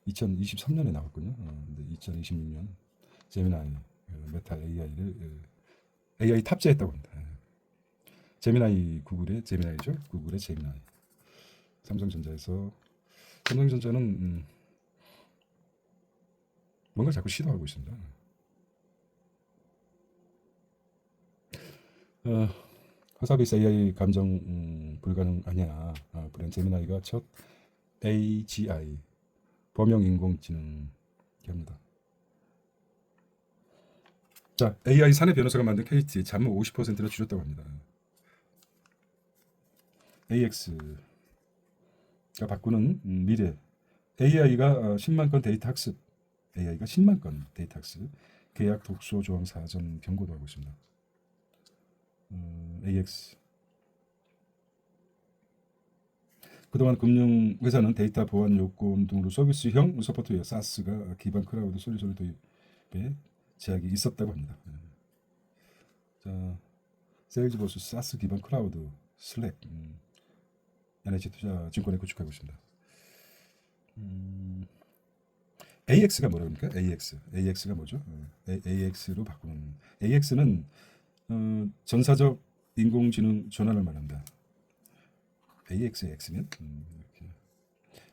2023년에 나왔군요. 근데 2026년 제미나이 메타 AI 탑재했다고 합니다. 제미나이 구글의 제미나이죠. 구글의 제미나이. 삼성전자는 뭔가 자꾸 시도하고 있습니다. 화사비스 AI 감정 불가능 아니야. 브랜드 제미나이가 첫 AGI 범용 인공지능 합니다. 자, AI 사내 변호사가 만든 KT 잔무 50%를 줄였다고 합니다. AX가 바꾸는 미래. AI가 10만 건 데이터 학습. AI가 10만 건 데이터 학습. 계약 독소 조항 사전 경고도 하고 있습니다. AX. 그동안 금융회사는 데이터 보안 요건 등으로 서비스형 서포트웨어 사스가 기반 클라우드 솔루션 도입에 제약이 있었다고 합니다. 자, 세일즈포스 사스 기반 클라우드 슬랙 NH투자 증권에 구축하고 있습니다. AX가 뭐라고 합니까? AX가 뭐죠? AX로 바꾸는. AX는 전사적 인공지능 전환을 말한다. AX의 X면 이렇게.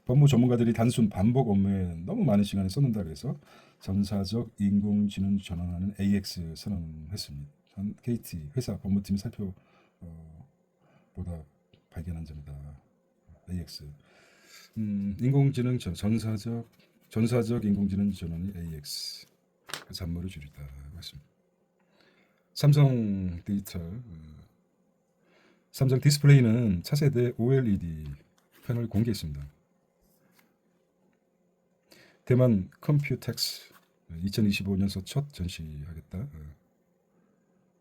법무 전문가들이 단순 반복 업무에 너무 많은 시간을 썼는다 그래서 전사적 인공지능 전환하는 AX 선언했습니다. KT 회사 법무팀이 살펴보다 발견한 점이다. AX. 인공지능 전사적 인공지능 전환이 AX. 그 잔머를 줄이다. 맞습니다. 삼성 디스플레이는 차세대 OLED 패널 공개했습니다. 대만 컴퓨텍스 2025년서 첫 전시하겠다.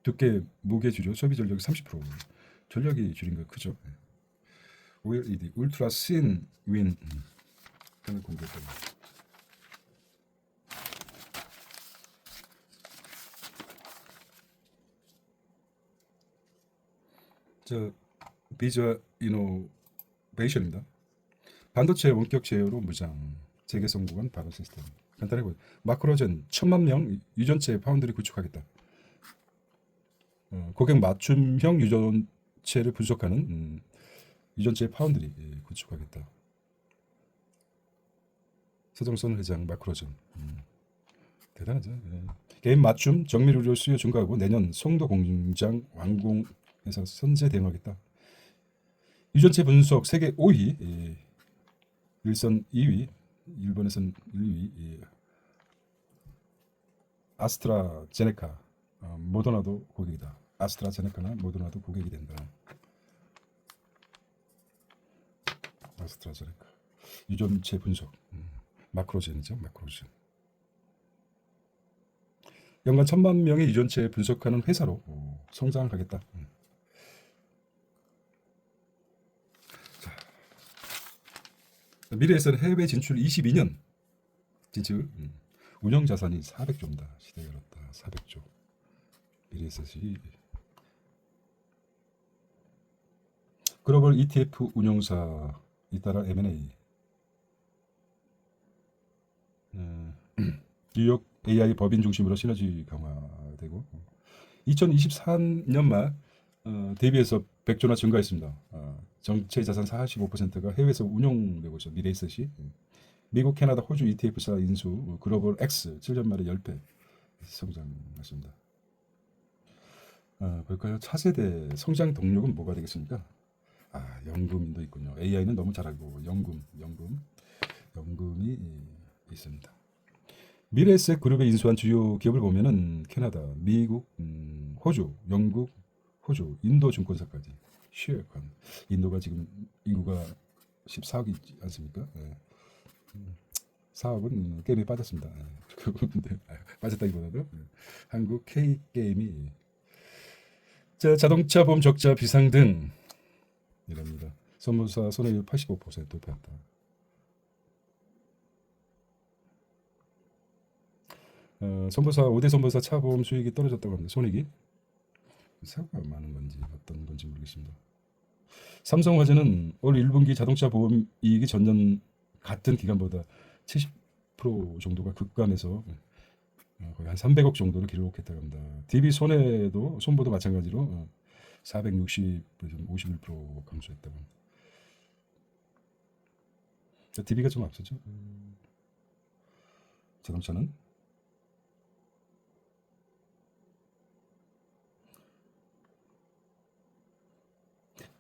두께 무게 줄여 소비 전력이 30%. 전력이 줄인 거 크죠. OLED 울트라 신 윈 패널 공개했다. 비주얼 이노베이션입니다. 반도체 원격 제어로 무장 재개성 구간 발효 시스템. 간단해 보여. 마크로젠 1000만 명 유전체 파운드리 구축하겠다. 고객 맞춤형 유전체를 분석하는 유전체 파운드리 구축하겠다. 서정선 회장 마크로젠. 대단하죠. 개인 맞춤 정밀 의료 수요 증가하고 내년 송도 공장 완공해서 선제 대응하겠다. 유전체 분석 세계 5위, 일선 2위, 일본에선 1위. 아스트라제네카, 모더나도 고객이다. 아스트라제네카나 모더나도 고객이 된다. 아스트라제네카. 유전체 분석, 마크로젠이죠, 마크로젠. 연간 1000만 명의 유전체 분석하는 회사로 성장하겠다. 미래에서는 해외 진출 22년 진출. 운영 자산이 400조입니다. 시대에 열었다. 400조. 미래에셋이 글로벌 ETF 운용사 잇따라 M&A 뉴욕 AI 법인 중심으로 시너지 강화되고 2023년 말 대비해서 100조나 증가했습니다. 정체 자산 45%가 해외에서 운용되고 있어 미래에셋이 미국, 캐나다, 호주 ETF사 인수 글로벌 X 7년 만에 10배 성장했습니다. 볼까요? 차세대 성장 동력은 뭐가 되겠습니까? 연금도 있군요. AI는 너무 잘 알고 연금이 있습니다. 미래에셋 그룹에 인수한 주요 기업을 보면은 캐나다, 미국, 호주, 영국, 호주, 인도 증권사까지 쉐어권. 인도가 지금 인구가 14억이 있지 않습니까? 네. 4억은 게임에 빠졌습니다. 근데 빠졌다기보다도 한국 K 게임이 자동차 보험 적자 비상등 이랍니다. 선물사 손해율 85% 봤다. 선보사 5대 선보사 차보험 수익이 떨어졌다고 합니다. 손익이 사고가 많은 건지 어떤 건지 모르겠습니다. 삼성화재는 올 1분기 자동차 보험 이익이 전년 같은 기간보다 70% 정도가 급감해서 거의 한 300억 정도를 기록했다고 합니다. DB 손보도 마찬가지로 460에서 51% 감소했다고 합니다. DB가 좀 앞서죠. 자동차는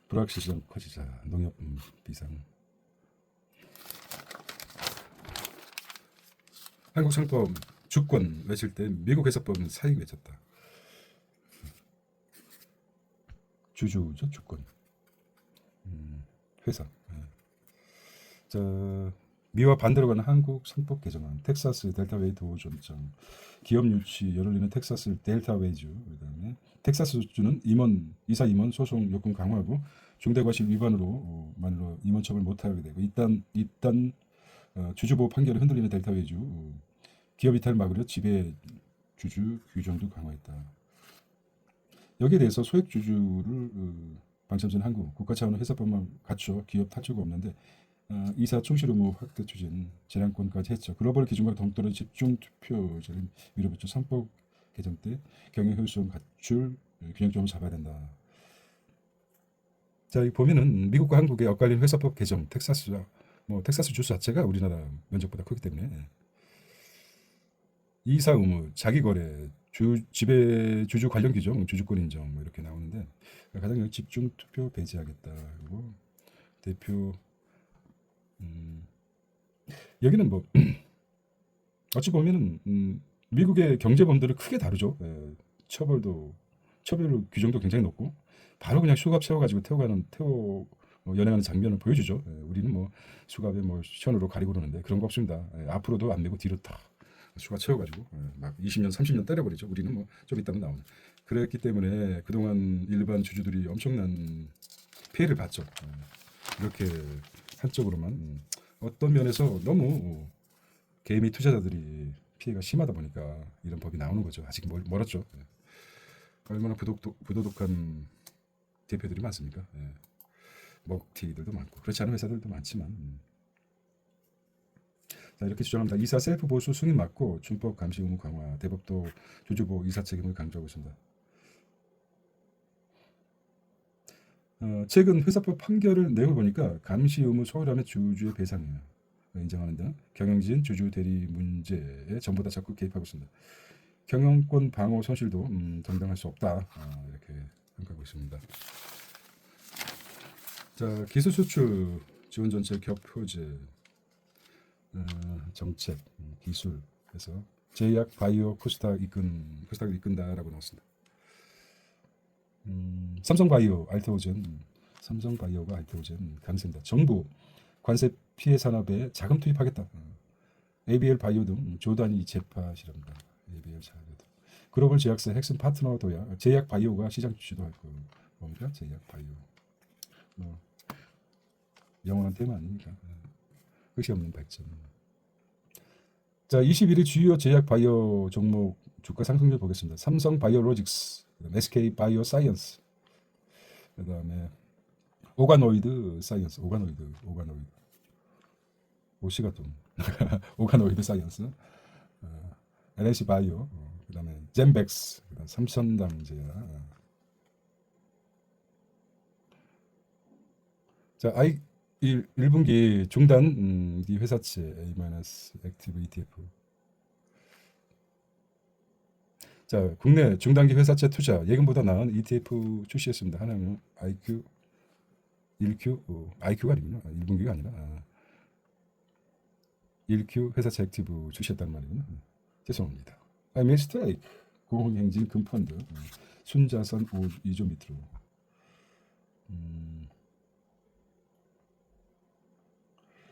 불확실성 커지자 농협 비상 한국 상품 주권 외칠 때 미국 회사법은 사익 외쳤다. 주주죠 주권 회사. 미와 반대로 가는 한국 상법 개정안 텍사스 델타웨이 도전장 기업 유치 열흘리는 텍사스 델타웨이주 그다음에 텍사스주는 이사 임원 소송 요건 강화하고 중대과실 위반으로 만으로 임원 처벌 못하게 되고 일단 주주보호 판결을 흔들리는 델타웨이주 기업 이탈 막으려 지배 주주 규정도 강화했다. 여기에 대해서 소액 주주를 방침선 한국 국가 차원의 회사법만 갖춰 기업 탈출가 없는데 이사 충실 의무 확대 추진 재량권까지 했죠. 글로벌 기준과 동떨어진 집중 투표제를 밀어붙여 3법 개정 때 경영 효율성 갖출 균형점을 잡아야 된다. 자, 여기 보면은 미국과 한국의 엇갈린 회사법 개정 텍사스 주 자체가 우리나라 면적보다 크기 때문에 이사 의무, 자기거래, 지배 주주 관련 규정, 주주권 인정 이렇게 나오는데 가장 집중 투표 배제하겠다. 그리고 대표 여기는 어찌 보면은 미국의 경제범들을 크게 다루죠. 처벌 규정도 굉장히 높고 바로 그냥 수갑 세워가지고 연행하는 장면을 보여주죠. 우리는 수갑에 션으로 가리고 그러는데 그런 거 없습니다. 앞으로도 안 메고 뒤로 탁 수갑 채워가지고 막 20년, 30년 때려버리죠. 우리는 좀 있다면 나오는. 그랬기 때문에 그동안 일반 주주들이 엄청난 피해를 봤죠. 이렇게 한쪽으로만 어떤 면에서 너무 개미 투자자들이 피해가 심하다 보니까 이런 법이 나오는 거죠. 아직 멀었죠. 얼마나 부도덕한 대표들이 많습니까? 먹튀들도 많고 그렇지 않은 회사들도 많지만 자, 이렇게 주장합니다. 이사 셀프 보수 승인 맞고 준법 감시 의무 강화 대법도 주주보호 이사 책임을 강조하고 있습니다. 최근 회사법 판결을 내용을 보니까 감시 의무 소홀함의 주주의 배상을 인정하는 등 경영진 주주 대리 문제에 전부 다 적극 개입하고 있습니다. 경영권 방어 손실도 정당할 수 없다. 이렇게 평가하고 있습니다. 자, 기술 수출 지원 정책 격표제 정책 기술에서 제약 바이오 코스닥을 이끈다라고 나왔습니다. 삼성바이오가 알테오젠 강세입니다. 정부 관세 피해 산업에 자금 투입하겠다. ABL 바이오 등 조단위 재파시랍니다. ABL 자료도. 글로벌 제약사 핵심 파트너 도약 제약 바이오가 시장 주주도 할 겁니다. 제약 바이오. 영원한 테마 아닙니까? 끝이 없는 발전. 자, 21일 주요 제약 바이오 종목 주가 상승률 보겠습니다. 삼성 바이오로직스 SK 바이오사이언스, 그다음에 오가노이드 사이언스, 오가노이드, 오시가 좀 오가노이드 사이언스, LNC 바이오, 그다음에 젠백스, 그다음 삼천당제야. 자, 1분기 중단기 회사채 A-액티브 ETF. 자, 국내 중단기 회사채 투자 예금보다 나은 ETF 출시했습니다. 하나는 IQ, 1Q, IQ가 아니구나. 1분기가 아니라 1Q 회사채 액티브 출시했단 말이구나. 죄송합니다. I mistake. 고흥행진 금펀드 순자산 2조 밑으로.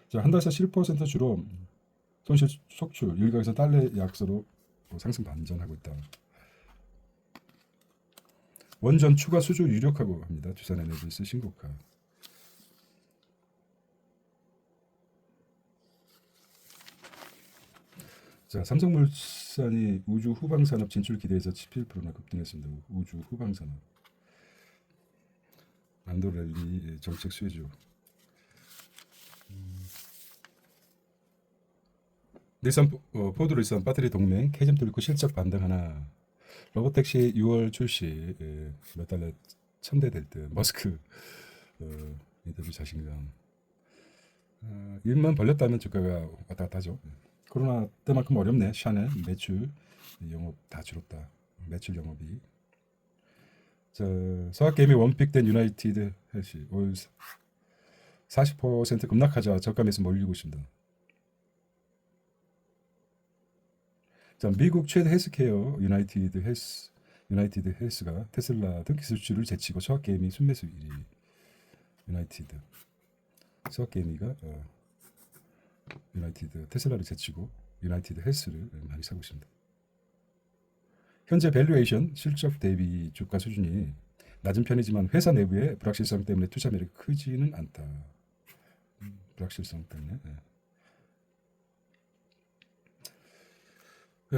자, 한 달 새 7% 주로 손실 속출 일각에서 달러 약세로 상승 반전하고 있다. 원전 추가 수주 유력하고 합니다. 두산에너지스 신고가. 자, 삼성물산이 우주 후방산업 진출 기대해서 17%나 급등했습니다. 우주 후방산업. 안도렐리 정책 수혜주. 릴산 포드 릴산 배터리 동맹 캐즘 뚫고 실적 반등하나. 로보택시 6월 출시 몇 달에 1000대 될 듯. 머스크 인터뷰 자신감. 일만 벌렸다면 주가가 왔다 갔다 하죠. 코로나 때만큼 어렵네. 샤넬 매출 영업 다 줄었다. 매출 영업이. 자, 서학게임이 원픽된 유나이티드 헬시 올 40% 급락하자 저가 매수 몰리고 있습니다. 자, 미국 최대 헬스케어 유나이티드 헬스가 테슬라 등기 수출을 제치고 서학게임이 순매수 1위. 유나이티드 서학게임이가 유나이티드 테슬라를 제치고 유나이티드 헬스를 많이 사고 있습니다. 현재 밸류에이션 실적 대비 주가 수준이 낮은 편이지만 회사 내부의 불확실성 때문에 투자 매력이 크지는 않다. 불확실성 때문에.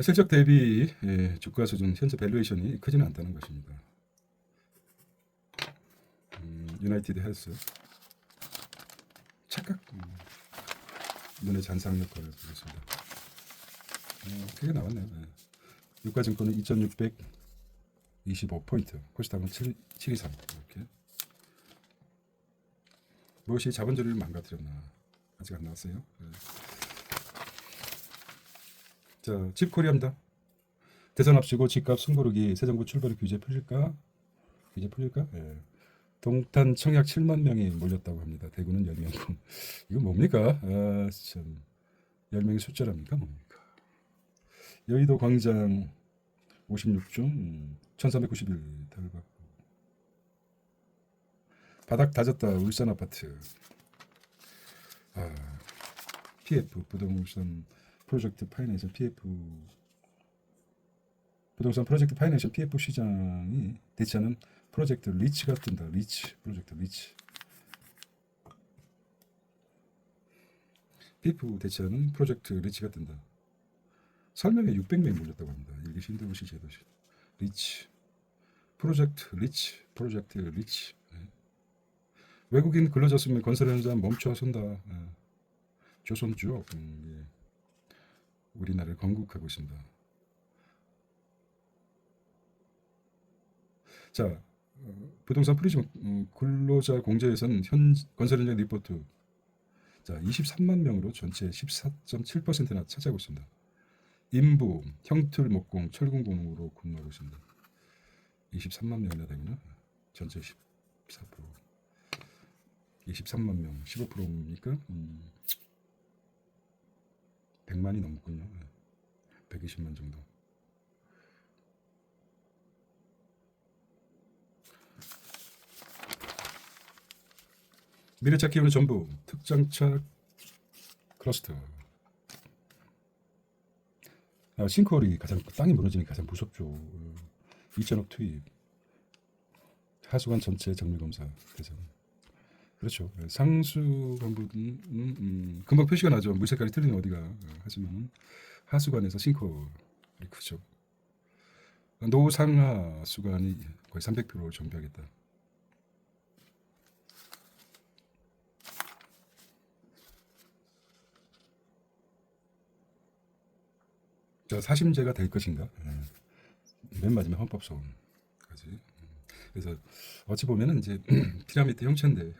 실적 대비 주가 수준 현재 밸류에이션이 크지는 않다는 것입니다. 유나이티드 헬스 착각 눈의 잔상 효과를 보겠습니다. 크게 나왔네요. 유가증권은 2625포인트, 코스닥은 723. 이렇게. 무엇이 자본주의를 망가뜨렸나? 아직 안 나왔어요. 자, 집코리아입니다. 대선 앞두고 집값 숨고르기, 새 정부 출범 규제 풀릴까? 동탄 청약 7만 명이 몰렸다고 합니다. 대구는 10명. 이거 뭡니까? 참 10명의 숫자랍니까? 뭡니까? 여의도 광장 56중 1391 달받고. 바닥 다졌다. 울산 아파트. PF 부동산 프로젝트 파이낸셜 PF 시장이 대체하는 프로젝트 리치가 뜬다. 프로젝트 리치. PF 대체하는 프로젝트 리치가 뜬다. 설명에 600명 몰렸다고 합니다. 일기 신도시 제도시. 리치. 프로젝트 리치. 외국인 근로자 수면 건설 현장 멈춰선다. 조선주업. 우리나라를 건국하고 있습니다. 자, 부동산 프리즘 근로자 공제에서는 건설 현장 리포트. 자, 23만 명으로 전체 14.7%나 차지하고 있습니다. 인부, 형틀, 목공, 철근 공으로 근무하고 있습니다. 23만 명이나 되면 전체 14%. 23만 명, 15%니까 100만이 넘군요. 120만 정도. 미래차 기업은 전부 특장차 클러스터. 싱크홀이 가장 땅이 무너지는 게 가장 무섭죠. 2천억 투입. 하수관 전체 정밀검사 대상. 그렇죠. 상수 건물은 금방 표시가 나죠. 물 색깔이 틀리는 어디가. 하지만 하수관에서 싱크홀이 크죠. 노상하 수간이 거의 300%를 정비하겠다. 자, 사심제가 될 것인가? 맨 마지막 헌법소원까지. 그래서 어찌 보면은 이제 피라미드 형체인데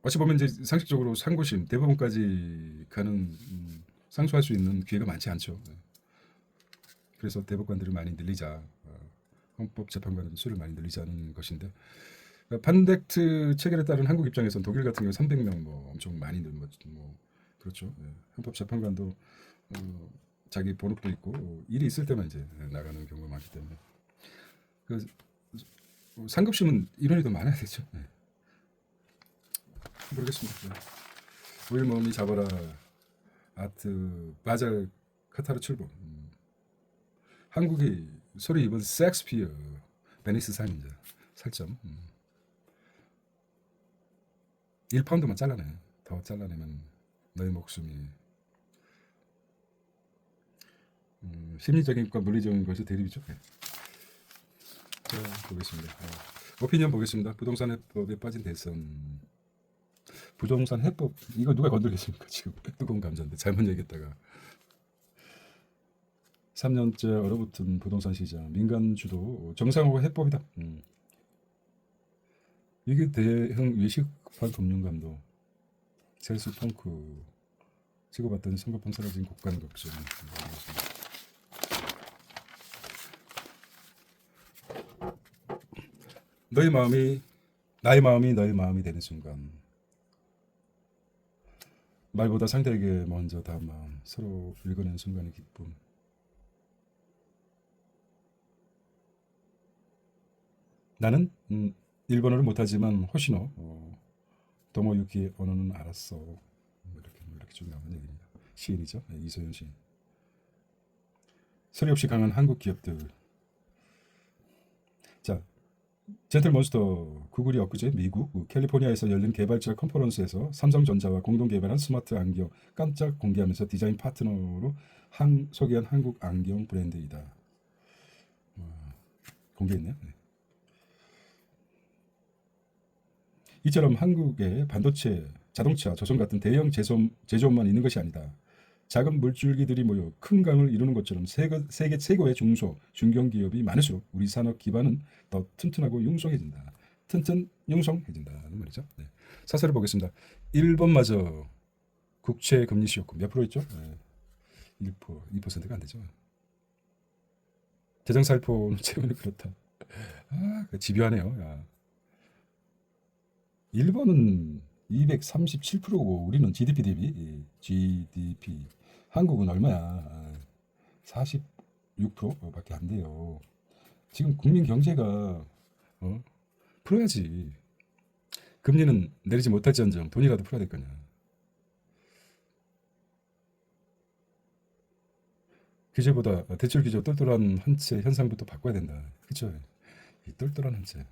어찌 보면 이제 상식적으로 상고심 대법원까지 가는 상소할 수 있는 기회가 많지 않죠. 그래서 대법관들을 많이 늘리자, 헌법재판관의 수를 많이 늘리자는 것인데 판덱트 체결에 따른 한국 입장에서는 독일 같은 경우 300명 뭐 엄청 많이 늘뭐 그렇죠. 헌법재판관도 자기 본업도 있고 일이 있을 때만 이제 나가는 경우가 많기 때문에 그 상급심은 인원이 더 많아야 되죠. 모르겠습니다. 우일 몸이 잡아라 아트 바잘 카타르 출범. 한국이 소리 입은 섹스피어 베니스 상인자 살점 1파운드만 잘라내. 더 잘라내면 너의 목숨이 심리적인 것과 물리적인 것이 대립이죠. 자, 보겠습니다. 오피니언 보겠습니다. 부동산 해법에 빠진 대선. 부동산 해법 이거 누가 건들겠습니까? 지금 뜨거운 감자인데 잘못 얘기했다가 3년째 얼어붙은 부동산 시장 민간 주도 정상화가 해법이다. 이게 대형 외식판 금융감독 셀스 펑크 치고받던 선거판 사라진 국간 걱정. 너의 마음이 나의 마음이 너의 마음이 되는 순간 말보다 상대에게 먼저 닿은 마음 서로 읽어낸 순간의 기쁨. 나는 일본어를 못하지만 호시노 도모유키 언어는 알았어. 이렇게 쭉 나오는 얘기입니다. 시인이죠. 이소연 시인. 소리 없이 강한 한국 기업들. 자, 젠틀몬스터 구글이 엊그제 미국 캘리포니아에서 열린 개발자 컨퍼런스에서 삼성전자와 공동 개발한 스마트 안경 깜짝 공개하면서 디자인 파트너로 소개한 한국 안경 브랜드이다. 공개했네요. 이처럼 한국의 반도체, 자동차, 조선 같은 대형 제조업만 있는 것이 아니다. 작은 물줄기들이 모여 큰 강을 이루는 것처럼 세계 최고의 중견기업이 많을수록 우리 산업 기반은 더 튼튼하고 융성해진다. 융성해진다는 말이죠. 네. 사설을 보겠습니다. 일본마저 국채 금리 시효금 몇 프로 있죠? 1%, 2%가 안 되죠. 재정살포는 최근에 그렇다. 집요하네요. 야. 일본은 237%고 우리는 GDP 대비 GDP 한국은 얼마야? 46%밖에 안 돼요. 지금 국민 경제가 풀어야지. 금리는 내리지 못할지언정 돈이라도 풀어야 될 거냐. 규제보다 대출 규제 똘똘한 한채 현상부터 바꿔야 된다. 그렇죠? 이 똘똘한 한채.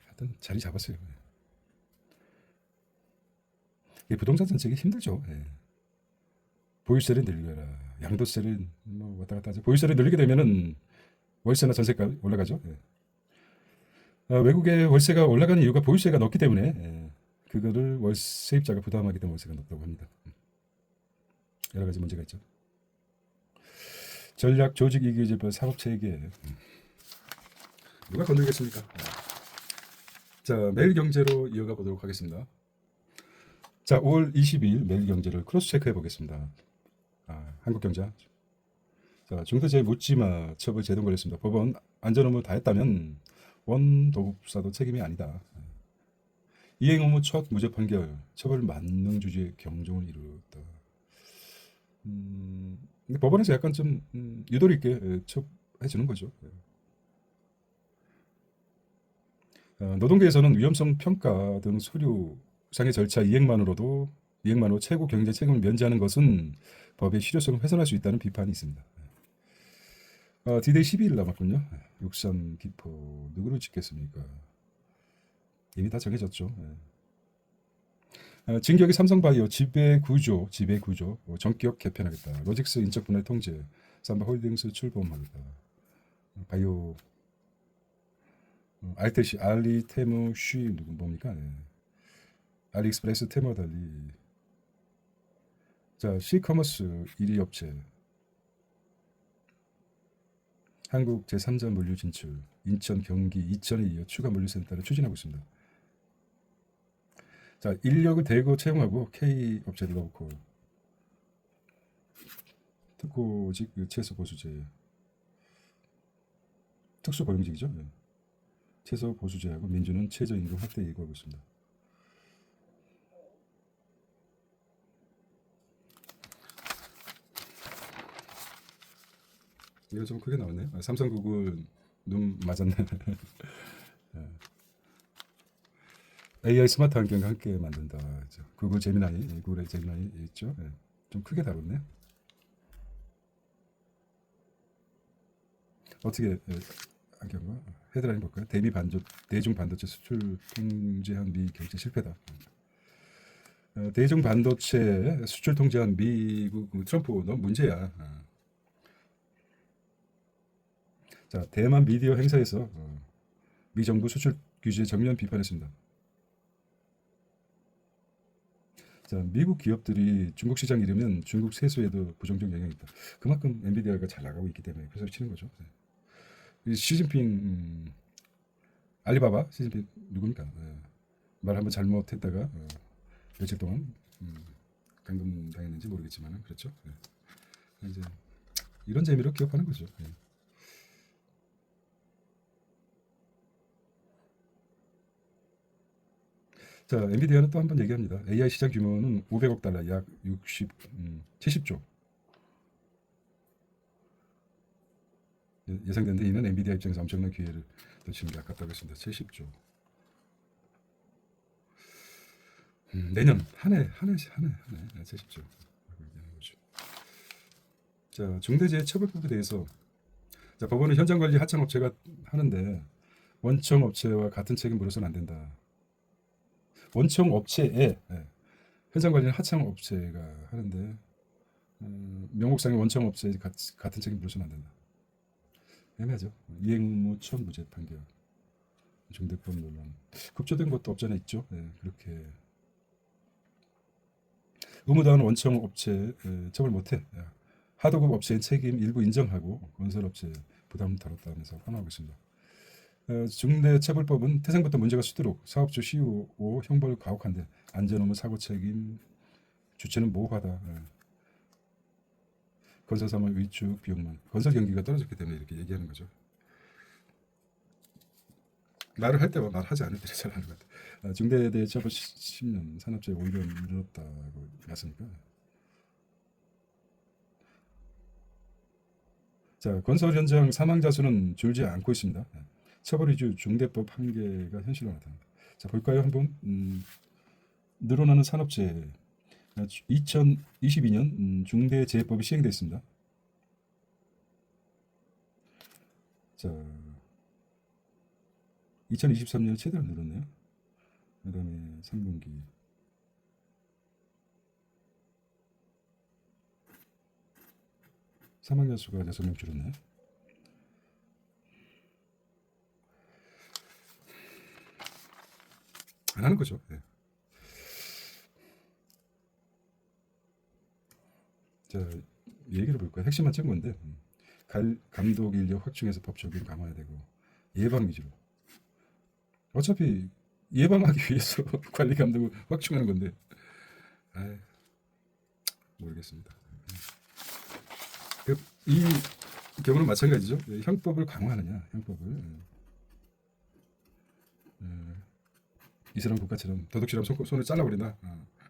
하여튼 자리 잡았어요. 이 부동산 정책이 힘들죠. 보유세를 늘려라. 양도세를 뭐 왔다 갔다 하죠. 보유세를 늘리게 되면은 월세나 전세가 올라가죠. 외국의 월세가 올라가는 이유가 보유세가 높기 때문에 그거를 세입자가 부담하기 때문에 월세가 높다고 합니다. 여러 가지 문제가 있죠. 전략 조직 이기주의법 사업 체계 누가 건들겠습니까? 자, 매일경제로 이어가 보도록 하겠습니다. 자, 5월 22일 매일경제를 크로스 체크해 보겠습니다. 한국경제. 자, 중도재 묻지마 처벌 제동 걸렸습니다. 법원 안전 업무 다 했다면 원도급사도 책임이 아니다. 이행 업무 첫 무죄 판결 처벌 만능 주지의 경종을 이루었다. 근데 법원에서 약간 좀 유도리 있게 처해주는 거죠. 노동계에서는 위험성 평가 등 서류상의 절차 이행만으로 최고 경제 책임을 면제하는 것은 법의 실효성을 훼손할 수 있다는 비판이 있습니다. D-Day 12일 남았군요. 육산 기포 누구를 짓겠습니까? 이미 다 정해졌죠. 진격의 삼성바이오 지배구조 전격 개편하겠다. 로직스 인적 분할 통제 삼바홀딩스 출범합니다. 바이오 알테시 알리 테무 쉬 누구 뭡니까? 네. 알리익스프레스 테무 달리. 자, 시커머스 1위 업체 한국 제3자 물류 진출 인천, 경기, 이천에 이어 추가 물류센터를 추진하고 있습니다. 자, 인력을 대거 채용하고 K 업체를 넣고 특고직 최소 보수제 특수 고용직이죠. 네. 최소 보수제하고 민주는 최저임금 확대 예고하고 있습니다. 이거 좀 크게 나왔네요. 삼성구글 눈 맞았네. AI 스마트 환경과 함께 만든다. 구글 제미나이, 구글의 제미나이 있죠. 네. 좀 크게 다뤘네. 어떻게 환경과 헤드라인 볼까요? 대중 반도체 수출 통제한 미 경제 실패다. 대중 반도체 수출 통제한 미국 트럼프 너무 문제야. 자, 대만 미디어 행사에서 미 정부 수출 규제 정면 비판했습니다. 자, 미국 기업들이 중국 시장 잃으면 중국 세수에도 부정적 영향이 있다. 그만큼 엔비디아가 잘 나가고 있기 때문에 그 소리 치는 거죠. 이 시진핑 알리바바 시진핑 누굽니까? 말 한번 잘못했다가 며칠 동안 감금 당했는지 모르겠지만 그렇죠. 이제 이런 재미로 기억하는 거죠. 자, 엔비디아는 또 한 번 얘기합니다. AI 시장 규모는 500억 달러, 약 70조. 예상되는데 이는 엔비디아 입장에서 엄청난 기회를 놓치는 게 아깝다고 했습니다. 70조. 내년 한 해 70조. 자, 중대재해처벌법에 대해서 자, 법원은 현장 관리 하청업체가 하는데 원청업체와 같은 책임 물어서는 안 된다. 원청업체에 현장 관리는 하청업체가 하는데 명목상의 원청업체에 같은 책임 물어서는 안 된다. 애매하죠. 이행무천 무죄 판결. 중대법 논란. 급조된 것도 없잖아 있죠. 그렇게 의무다한 원청업체 처벌 못해. 하도급 업체인 책임 일부 인정하고 건설업체 부담 다뤘다면서 환호하고 있습니다. 중대처벌법은 태생부터 문제가 수두룩 사업주 시효 형벌 가혹한데 안전업무 사고 책임 주체는 모호하다. 건설사무 위축 비용만 건설 경기가 떨어졌기 때문에 이렇게 얘기하는 거죠. 말을 할 때와 말하지 않을 때를 잘 하는 것 같아요. 중대재해처벌 10년 산업재해 오히려 늘었다고 했으니까. 자, 건설 현장 사망자 수는 줄지 않고 있습니다. 처벌 위주 중대법 한계가 현실로 나타납니다. 자, 볼까요? 한번 늘어나는 산업재해 2022년 중대재해법이 시행됐습니다. 자, 2023년 최대로 늘었네요. 그 다음에 3분기 사망자 수가 6명 줄었네. 안 하는 거죠. 자, 얘기를 볼까요? 핵심만 찍은 건데 감독 인력 확충해서 법 적용 강화해야 되고 예방 위주로. 어차피 예방하기 위해서 관리 감독을 확충하는 건데 모르겠습니다. 이 경우는 마찬가지죠. 형법을 강화하느냐, 형법을 이스라엘 국가처럼 도둑질하면 손을 잘라버린다,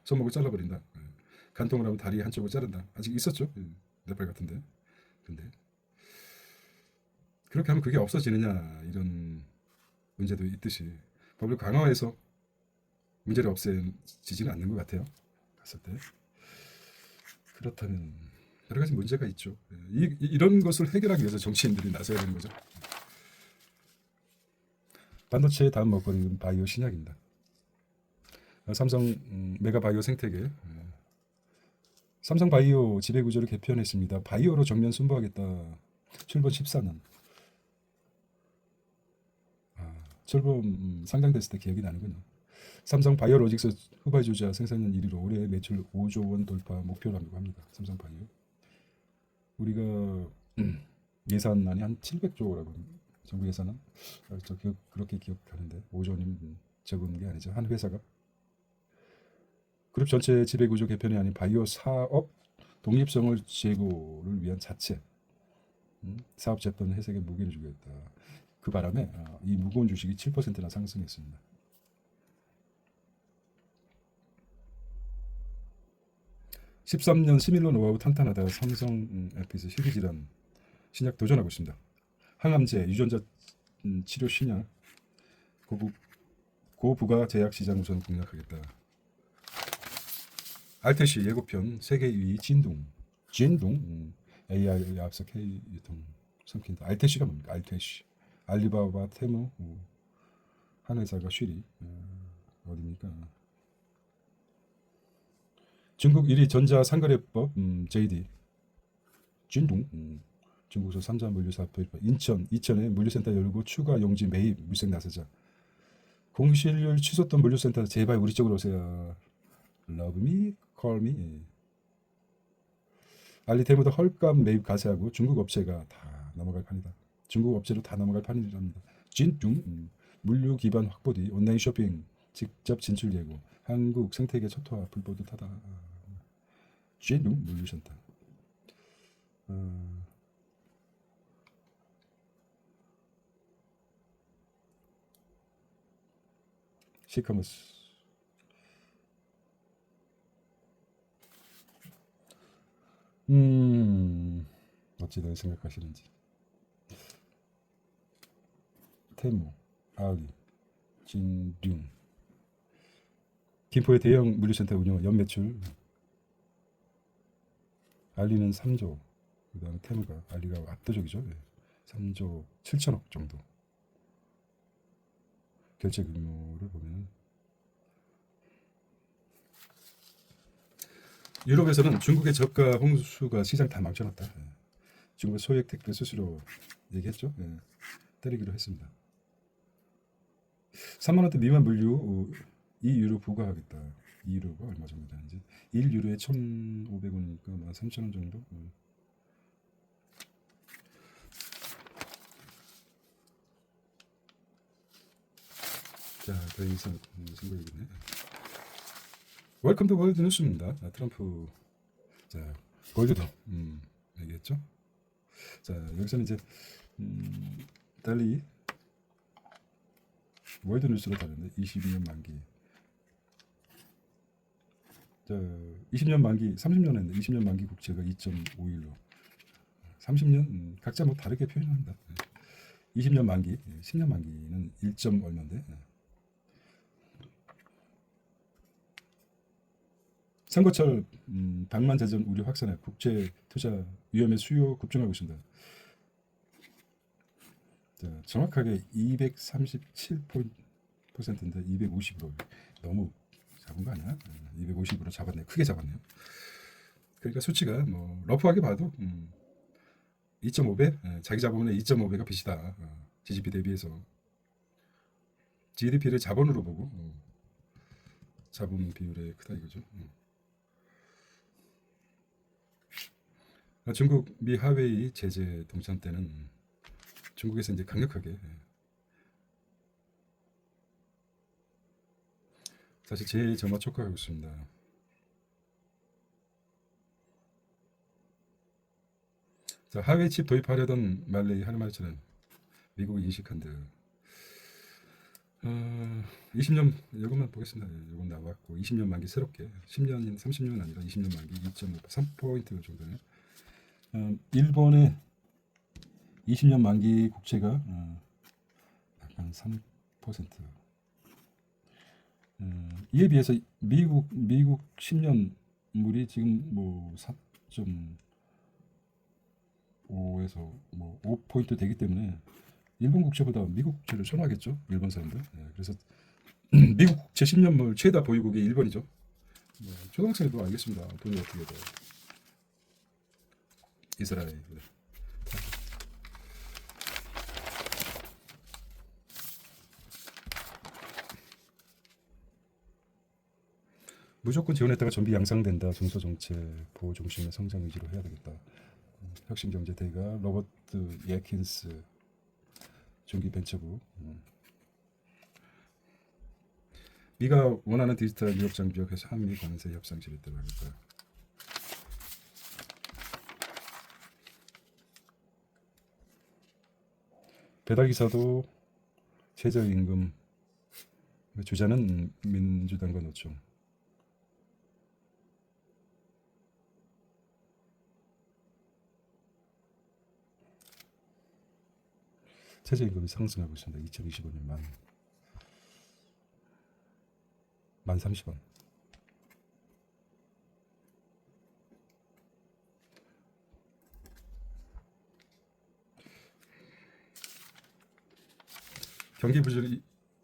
손목을 잘라버린다, 간통을 하면 다리 한쪽을 자른다. 아직 있었죠, 네팔 같은데. 근데 그렇게 하면 그게 없어지느냐 이런 문제도 있듯이 법을 강화해서 문제를 없애지는 않는 것 같아요. 갔을 때 그렇다면 여러 가지 문제가 있죠. 이런 것을 해결하기 위해서 정치인들이 나서야 되는 거죠. 반도체의 다음 먹거리는 바이오 신약입니다. 삼성 메가바이오 생태계 삼성바이오 지배구조를 개편했습니다. 바이오로 정면 승부하겠다. 출범 14년. 출범 상장됐을 때 기억이 나는군요. 삼성바이오로직스 후발주자 생산량 1위로 올해 매출 5조 원 돌파 목표라고 합니다. 삼성바이오. 우리가 예산안이 한 700조라고 정부 예산은 그렇게 기억하는데 5조는 적은 게 아니죠. 한 회사가 그룹 전체 지배구조 개편이 아닌 바이오 사업 독립성을 제고를 위한 자체 사업 재편 해석에 무게를 주겠다. 그 바람에 이 무거운 주식이 7%나 상승했습니다. (13년) 시밀러 노하우 탄탄하다. 삼성 에피스 희귀질환 신약 도전하고 있습니다. 항암제, 유전자 치료 신약, 고부가 제약 시장 우선 공략하겠다. 알테시 예고편 세계 2위 진동 AI 앞서 K 유통 삼킨다. 알테시가 뭡니까? 알테시 알리바바 테무 한 회사가 쉬리 어디입니까? 중국 1위 전자상거래법 JD 진동 중국서 3자 물류사업 도입 이천에 물류센터 열고 추가 용지 매입 물색 나서자. 공실률 취소했던 물류센터 제발 우리 쪽으로 오세요. Love me, call me. 알리테무도 헐값 매입 가세하고 중국 업체가 다 넘어갈 판이다. 중국 업체로 다 넘어갈 판이랍니다. 진중 물류 기반 확보 뒤 온라인 쇼핑 직접 진출 예고. 한국 생태계 초토화 불보듯하다. 진중 물류센터. 시커머스. 어찌들 생각하시는지. 테무, 아리, 진듐. 김포의 대형 물류센터 운영 연매출 알리는 3조. 그다음에 테무가 알리가 압도적이죠. 3조 7천억 정도. 결제 규모를 보면 유럽에서는 중국의 저가 홍수가 시장 다 망쳐놨다. 중국 소액 택배 수수료 얘기했죠. 때리기로 했습니다. 3만 원대 미만 물류 2유로 부과하겠다. 2유로가 얼마 정도 되는지 1유로에 1,500원이니까 3,000원 정도. 자, 더 이상 선거이겠네. 웰컴 투 월드 뉴스입니다. 트럼프 자 골드도 얘기했죠. 자 여기서는 이제 달리 월드 뉴스로 다른데 22년 만기. 자 20년 만기 30년 했는데 20년 만기 국채가 2.51로 30년 각자 뭐 다르게 표현합니다. 20년 만기 10년 만기는 1점 얼마인데. 선거철 방만 재정 우려 확산해 국채 투자 위험에 수요 급증하고 있습니다. 자, 정확하게 237%인데 250으로 너무 잡은 거 아니야? 250으로 잡았네. 크게 잡았네요. 그러니까 수치가 뭐 러프하게 봐도 2.5배, 자기 자본의 2.5배가 빚이다. GDP 대비해서 GDP를 자본으로 보고 자본 비율에 크다 이거죠. 중국 미 하웨이 제재 동참 때는 중국에서 이제 강력하게 사실 제일 점화 촉구하고 있습니다. 자, 하웨이 칩 도입하려던 말레이 하르마르처럼 미국이 인식한 듯 20년 이것만 보겠습니다. 이건 나왔고 20년 만기 새롭게 10년 30년 아니라 20년 만기 2.5 3포인트 정도네요. 일본의 20년 만기 국채가 약간 3%. 이에 비해서 미국 10년 물이 지금 뭐 4.5에서 뭐 5포인트 되기 때문에 일본 국채보다 미국 국채를 선호하겠죠. 일본 사람들. 그래서 미국 국채 10년 물 최다 보유국이 일본이죠. 초등학생도 알겠습니다. 돈이 어떻게 돼. 이스라엘. 무조건 지원했다가 좀비 양상된다. 중소정책 보호 중심의 성장 의지로 해야 되겠다. 혁신경제대가 로버트 예킨스 중기벤처부. 미가 원하는 디지털 무역 장벽에서 한미 관세 협상 진행되고 하니까. 배달기사도 최저임금 주자는 민주당과 노총. 최저임금이 상승하고 있습니다. 2025년 만 30원. 경기 부실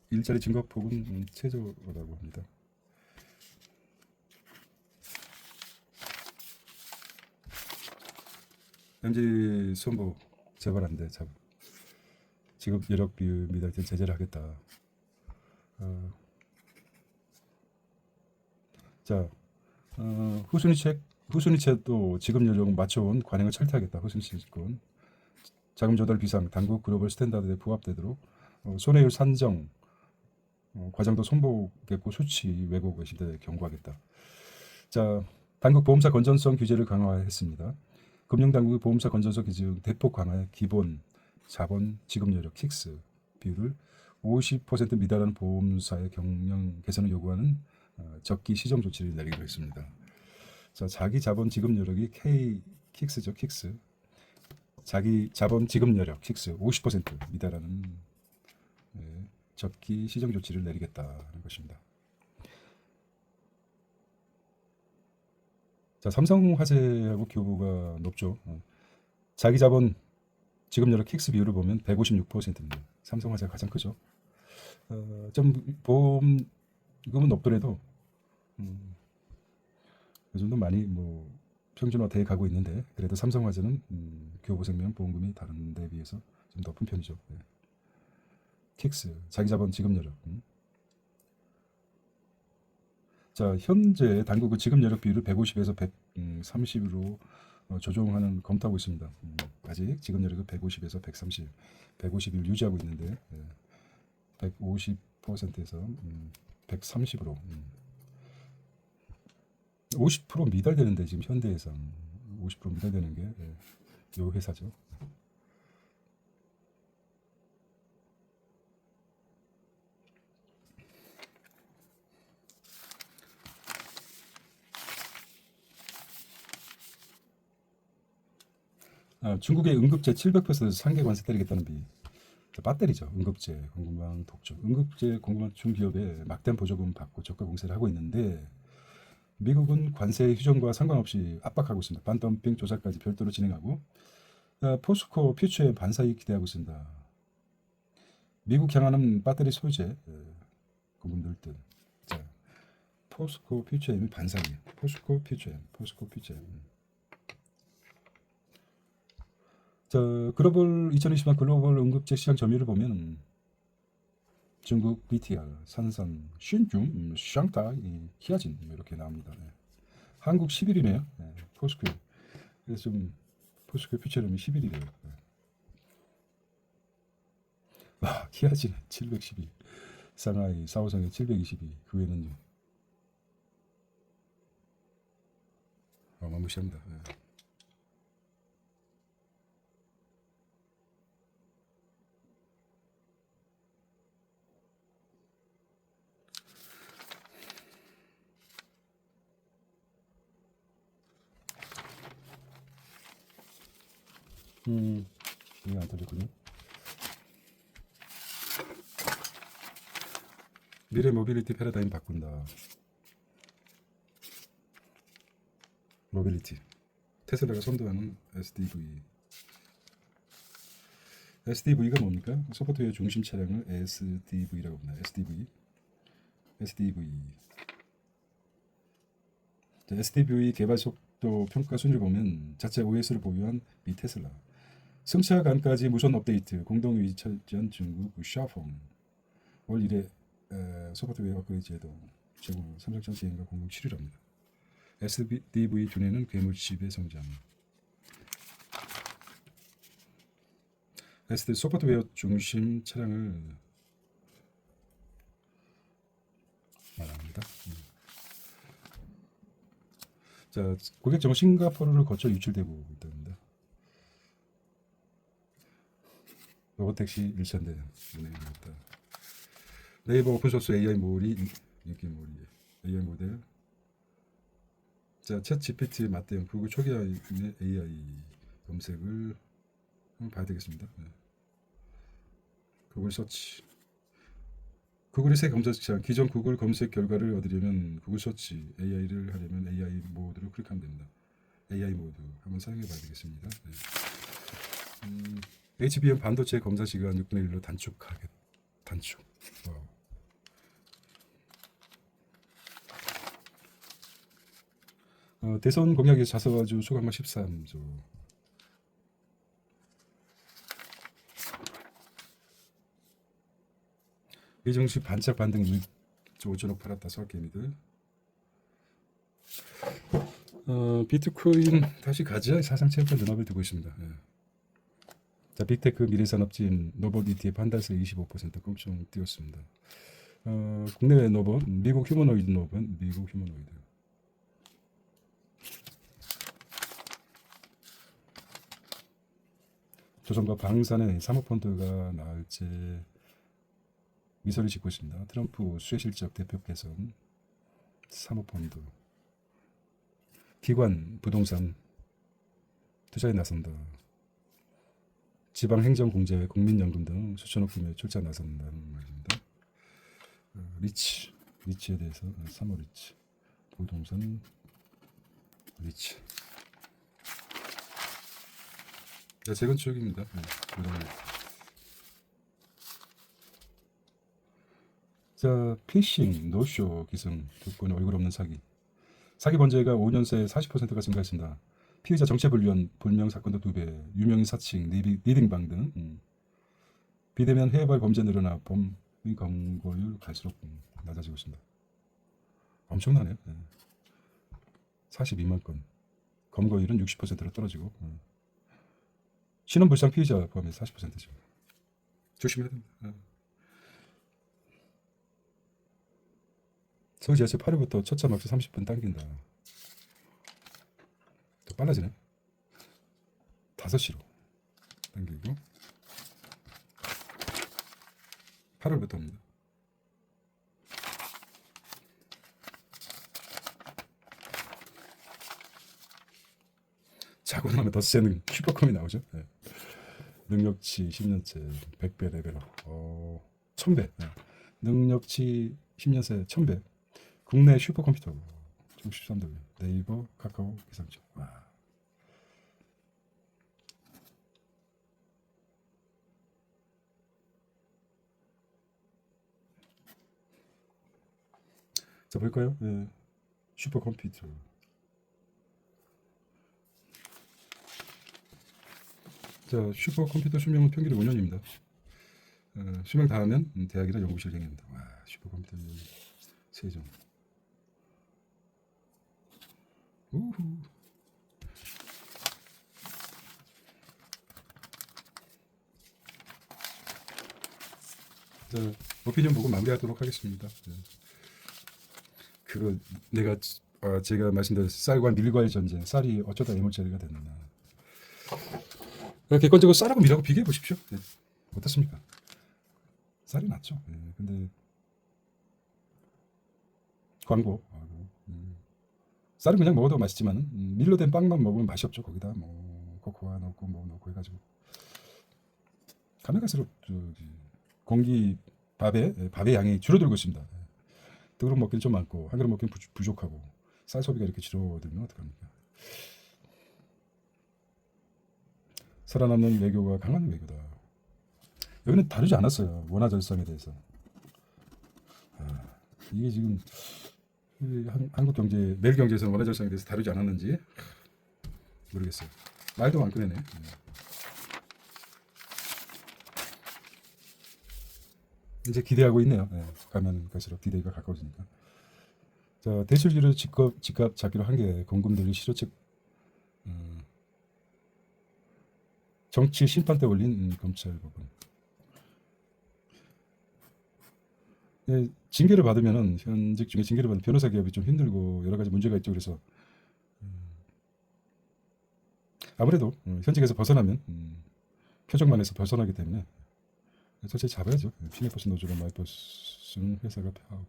일자리 증가폭은 최저라고 합니다. MZ 수험복 재발 안 돼. 지급 여력 비율 미달된 제재를 하겠다. 자, 후순위책도 지급 여력 맞춰온 관행을 철퇴하겠다. 후순위책은 자금 조달 비상, 당국 글로벌 스탠다드에 부합되도록 손해율 산정 과정도 손보겠고 수치 왜곡의 시대에 경고하겠다. 자, 당국 보험사 건전성 규제를 강화했습니다. 금융당국의 보험사 건전성 규제 대폭 강화해 기본 자본 지급 여력 킥스 비율을 50% 미달하는 보험사의 경영 개선을 요구하는 적기 시정 조치를 내리기로 했습니다. 자, 자기 자본 지급 여력이 킥스죠, 킥스. 자기 자본 지급 여력 킥스 50% 미달하는 적기 시정 조치를 내리겠다는 것입니다. 자, 삼성화재하고 교부가 높죠. 자기 자본 지급 여력 킥스 비율을 보면 156%입니다. 삼성화재가 가장 크죠. 좀 보험금은 높더라도 요즘도 많이 평준화돼 가고 있는데 그래도 삼성화재는 교보생명 보험금이 다른 데 비해서 좀 높은 편이죠. 네. 킥스 자기 자본 지급 여력. 자, 현재 당국은 지급 여력 비율을 150에서 130으로 조정하는 검토하고 있습니다. 아직 지급 여력은 150에서 130, 150을 유지하고 있는데 150%에서 130으로 50% 미달되는데 지금 현대해상 50% 미달되는 게 요 회사죠. 중국의 응급제 700% 상계 관세 때리겠다는 비. 배터리죠. 응급제, 공급망 독점. 응급제 공급망 중기업에 막대한 보조금 받고 저가 공세를 하고 있는데 미국은 관세 휴전과 상관없이 압박하고 있습니다. 반덤핑 조사까지 별도로 진행하고 포스코 퓨처에 반사이익 기대하고 있습니다. 미국 향하는 배터리 소재 공급 늘 듯. 자, 포스코 퓨처엠이 반사이익. 포스코 퓨처엠. 자, 글로벌 2020년 글로벌 응급제 시장 점유율을 보면 중국 BTR, 산산, 신줌, 샹타이, 히아진 이렇게 나옵니다. 네. 한국 10일이네요. 네. 포스코. 그래서 좀 포스코 퓨처름이 10일이래요. 네. 와, 히아진 712, 상하이, 사오성이 722. 그 외에는 어마무시합니다. 네. 이게 안 터졌군요. 미래 모빌리티 패러다임 바꾼다. 모빌리티. 테슬라가 선도하는 SDV. SDV가 뭡니까? 소프트웨어 중심 차량을 SDV라고 합니다. SDV. SDV 개발 만족도 평가 순위를 보면 자체 OS를 보유한 미 테슬라, 승차감까지 무선 업데이트, 공동 위차전 중국 샤펑, 월 1회 소프트웨어 업그레이드 제도 제공, 삼성전자 지인과 공동 7위랍니다. SDV 두뇌는 괴물칩의 성장. SD 소프트웨어 중심 차량을 말합니다. 자, 고객 정보 싱가포르를 거쳐 유출되고 있답니다. 로봇택시 일천대 운행입니다. 네이버 오픈소스 AI 몰이 인기 몰이 AI 모델. 자, 챗 GPT 맞대응 구글 초기화의 AI 검색을 한번 봐야 되겠습니다. 네. 구글 서치. 구글의 새 검색창. 기존 구글 검색 결과를 얻으려면 구글 서치 AI를 하려면 AI 모드를 클릭하면 됩니다. AI 모드 한번 사용해 봐야 되겠습니다. 네. HBM 반도체 검사 시간 6분의 1로 단축. 와우. 대선 공약에 자서가지고 수강만 13조. 미정시 반짝 반등 1조 5천억 팔았다. 서학개미들. 비트코인 다시 가자. 사상체육관 눈앞에 두고 있습니다. 예. 자, 빅테크 미래산업진 노봇 ETF 한 달 새에 25% 꼼짝 뛰었습니다. 국내외 노봇, 미국 휴머노이드 노봇, 조선과 방산의 사모펀드가 나흘째 미소를 짓고 있습니다. 트럼프 수혜실적 대표 개선, 사모펀드, 기관, 부동산 투자에 나선다. 지방행정공제회, 국민연금 등 수천억 규모의 출자 나선다는 말입니다. 리치에 대해서 사모리치, 부동산, 리치. 자, 재건축입니다. 자, 피싱, 노쇼 기승, 듣고는 얼굴 없는 사기 범죄가 5년 새에 40%가 증가했습니다. 피의자 정체불명 사건도 2배, 유명인 사칭, 리딩방 등 비대면 해외발 범죄 늘어나 범인 검거율 갈수록 낮아지고 있습니다. 엄청나네요. 42만 건, 검거율은 60%로 떨어지고 신원불상 피의자 포함해 40%죠. 조심해야 됩니다. 서울 지하철 8호부터 첫차 막차 30분 당긴다. 더 빨라지네. 5시로 당기고 8월부터입니다. 자고 나면 더 세는 슈퍼컴이 나오죠. 네. 능력치 10년째 100배 레벨업. 1000배. 네. 능력치 10년째 1000배. 국내 슈퍼컴퓨터 13도일. 네이버, 카카오, 기상청. 와. 자, 볼까요? 네. 슈퍼컴퓨터. 자, 슈퍼컴퓨터 수명은 평균 5년입니다. 수명 다 하면 대학이나 연구실 행입니다. 와, 슈퍼컴퓨터 세종. 우후. 자, 오피니언 보고 마무리하도록 하겠습니다. 그거 제가 말씀드린 쌀과 밀과의 전쟁, 쌀이 어쩌다 애물자리가 됐나. 객관적으로 쌀하고 밀하고 비교해 보십시오. 네. 어떻습니까? 쌀이 낫죠. 근데 광고. 쌀은 그냥 먹어도 맛있지만 밀로 된 빵만 먹으면 맛이 없죠. 거기다 뭐 코코아 넣고 뭐 넣고 해가지고 가면 갈수록 공기 밥의 양이 줄어들고 있습니다. 두 그릇 먹기는 좀 많고 한 그릇 먹기는 부족하고 쌀 소비가 이렇게 줄어들면 어떡합니까? 살아남는 외교가 강한 외교다. 여기는 다루지 않았어요. 원화절상에 대해서. 이게 지금 한국경제, 매일경제에서는 원화절상에 대해서 다루지 않았는지 모르겠어요. 말도 안 꺼내네. 이제 기대하고 있네요. 가면 갈수록 디데이가 가까워지니까. 자, 대출기로 집값 잡기로 한 게 공금들이 실효책 정치 심판대 올린 검찰 법원. 징계를 받으면은 현직 중에 징계를 받은 변호사 기업이 좀 힘들고 여러 가지 문제가 있죠. 그래서 아무래도 현직에서 벗어나면 표적만에서 벗어나기 때문에 철저히 잡아야죠. 피네버스 노조가 마이버스는 회사가 폐하고.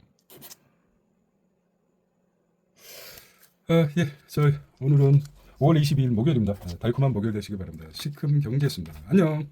예, 오늘은 5월 22일 목요일입니다. 달콤한 목요일 되시기 바랍니다. 시큼 경제였습니다. 안녕.